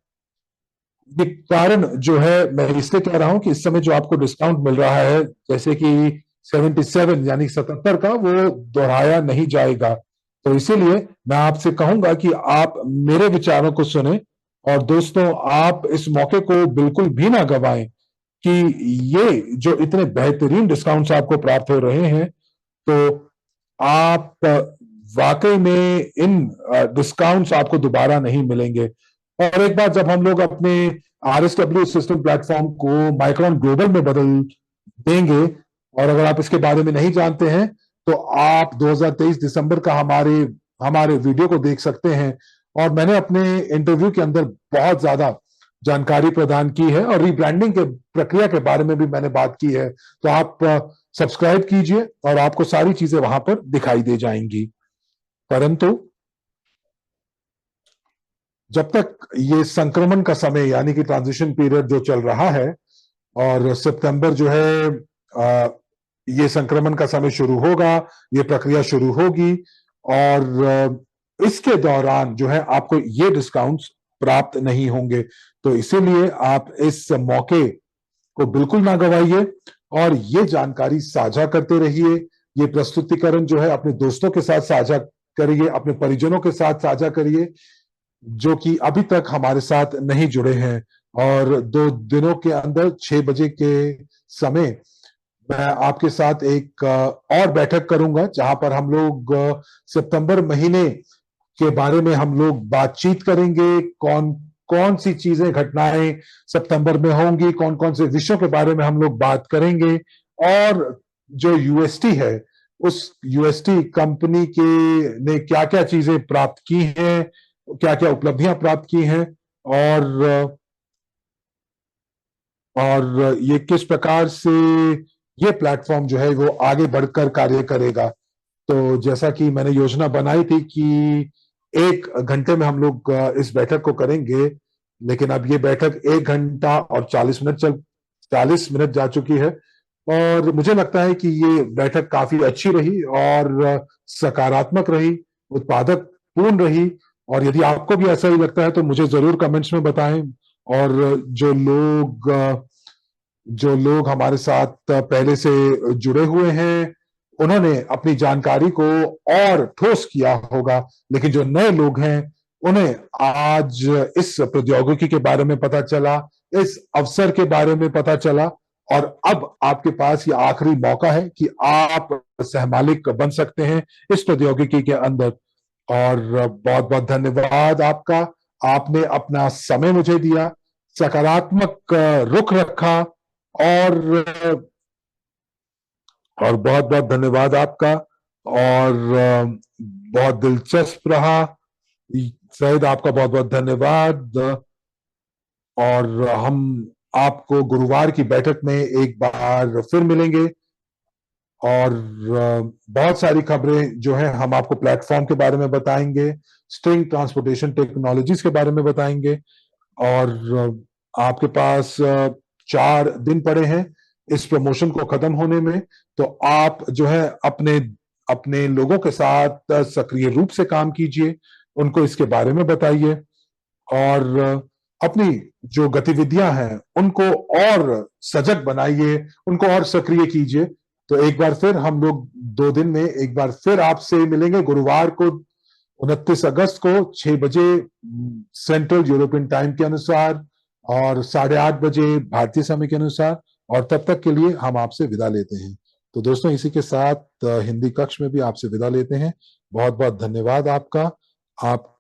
ये कारण जो है मैं इसलिए कह रहा हूं कि इस समय जो आपको डिस्काउंट मिल रहा है जैसे कि 77 यानी 77 का, वो दोहराया नहीं जाएगा। तो इसीलिए मैं आपसे कहूंगा कि आप मेरे विचारों को सुने, और दोस्तों आप इस मौके को बिल्कुल भी ना गवाएं कि ये जो इतने बेहतरीन डिस्काउंट्स आपको प्राप्त हो रहे हैं, तो आप वाकई में इन डिस्काउंट्स आपको दोबारा नहीं मिलेंगे। और एक बार जब हम लोग अपने RSW सिस्टम प्लेटफॉर्म को माइक्रोन ग्लोबल में बदल देंगे, और अगर आप इसके बारे में नहीं जानते हैं तो आप 2023 दिसंबर का हमारे हमारे वीडियो को देख सकते हैं। और मैंने अपने इंटरव्यू के अंदर बहुत ज्यादा जानकारी प्रदान की है, और रीब्रांडिंग के प्रक्रिया के बारे में भी मैंने बात की है। तो आप सब्सक्राइब कीजिए और आपको सारी चीजें वहां पर दिखाई दे जाएंगी। परंतु जब तक ये संक्रमण का समय यानी कि ट्रांजिशन पीरियड जो चल रहा है, और सितंबर जो है ये संक्रमण का समय शुरू होगा, ये प्रक्रिया शुरू होगी, और इसके दौरान जो है आपको ये डिस्काउंट्स प्राप्त नहीं होंगे। तो इसीलिए आप इस मौके को बिल्कुल ना गवाइए, और ये जानकारी साझा करते रहिए। ये प्रस्तुतिकरण जो है अपने दोस्तों के साथ साझा करिए, अपने परिजनों के साथ साझा करिए जो कि अभी तक हमारे साथ नहीं जुड़े हैं। और 2 दिनों के अंदर 6 बजे के समय मैं आपके साथ एक और बैठक करूंगा जहां पर हम लोग सितंबर महीने के बारे में हम लोग बातचीत करेंगे। कौन कौन सी चीजें घटनाएं सितंबर में होंगी, कौन कौन से विषयों के बारे में हम लोग बात करेंगे, और जो यूएसटी है, उस यूएसटी कंपनी के ने क्या क्या चीजें प्राप्त की हैं, क्या क्या उपलब्धियां प्राप्त की हैं, और ये किस प्रकार से ये प्लेटफॉर्म जो है वो आगे बढ़कर कार्य करेगा। तो जैसा कि मैंने योजना बनाई थी कि 1 घंटे में हम लोग इस बैठक को करेंगे, लेकिन अब ये बैठक 1 घंटा और 40 मिनट जा चुकी है। और मुझे लगता है कि ये बैठक काफी अच्छी रही और सकारात्मक रही, उत्पादक पूर्ण रही। और यदि आपको भी ऐसा ही लगता है तो मुझे जरूर कमेंट्स में बताएं। और जो लोग हमारे साथ पहले से जुड़े हुए हैं, उन्होंने अपनी जानकारी को और ठोस किया होगा, लेकिन जो नए लोग हैं उन्हें आज इस प्रौद्योगिकी के बारे में पता चला, इस अवसर के बारे में पता चला। और अब आपके पास ये आखिरी मौका है कि आप सहमालिक बन सकते हैं इस प्रौद्योगिकी के अंदर। और बहुत बहुत धन्यवाद आपका। आपने अपना समय मुझे दिया, सकारात्मक रुख रखा, और बहुत बहुत धन्यवाद आपका। और बहुत दिलचस्प रहा। शायद आपका बहुत बहुत धन्यवाद। और हम आपको गुरुवार की बैठक में एक बार फिर मिलेंगे, और बहुत सारी खबरें जो है हम आपको प्लेटफॉर्म के बारे में बताएंगे, स्ट्रिंग ट्रांसपोर्टेशन टेक्नोलॉजीज के बारे में बताएंगे। और आपके पास 4 दिन पड़े हैं इस प्रमोशन को खत्म होने में। तो आप जो है अपने अपने लोगों के साथ सक्रिय रूप से काम कीजिए, उनको इसके बारे में बताइए, और अपनी जो गतिविधियां हैं उनको और सजग बनाइए, उनको और सक्रिय कीजिए। तो एक बार फिर हम लोग 2 दिन में एक बार फिर आपसे मिलेंगे, गुरुवार को 29 अगस्त को 6 बजे सेंट्रल यूरोपियन टाइम के अनुसार, और 8:30 बजे भारतीय समय के अनुसार। और तब तक के लिए हम आपसे विदा लेते हैं। तो दोस्तों, इसी के साथ हिंदी कक्ष में भी आपसे विदा लेते हैं। बहुत बहुत धन्यवाद आपका। आप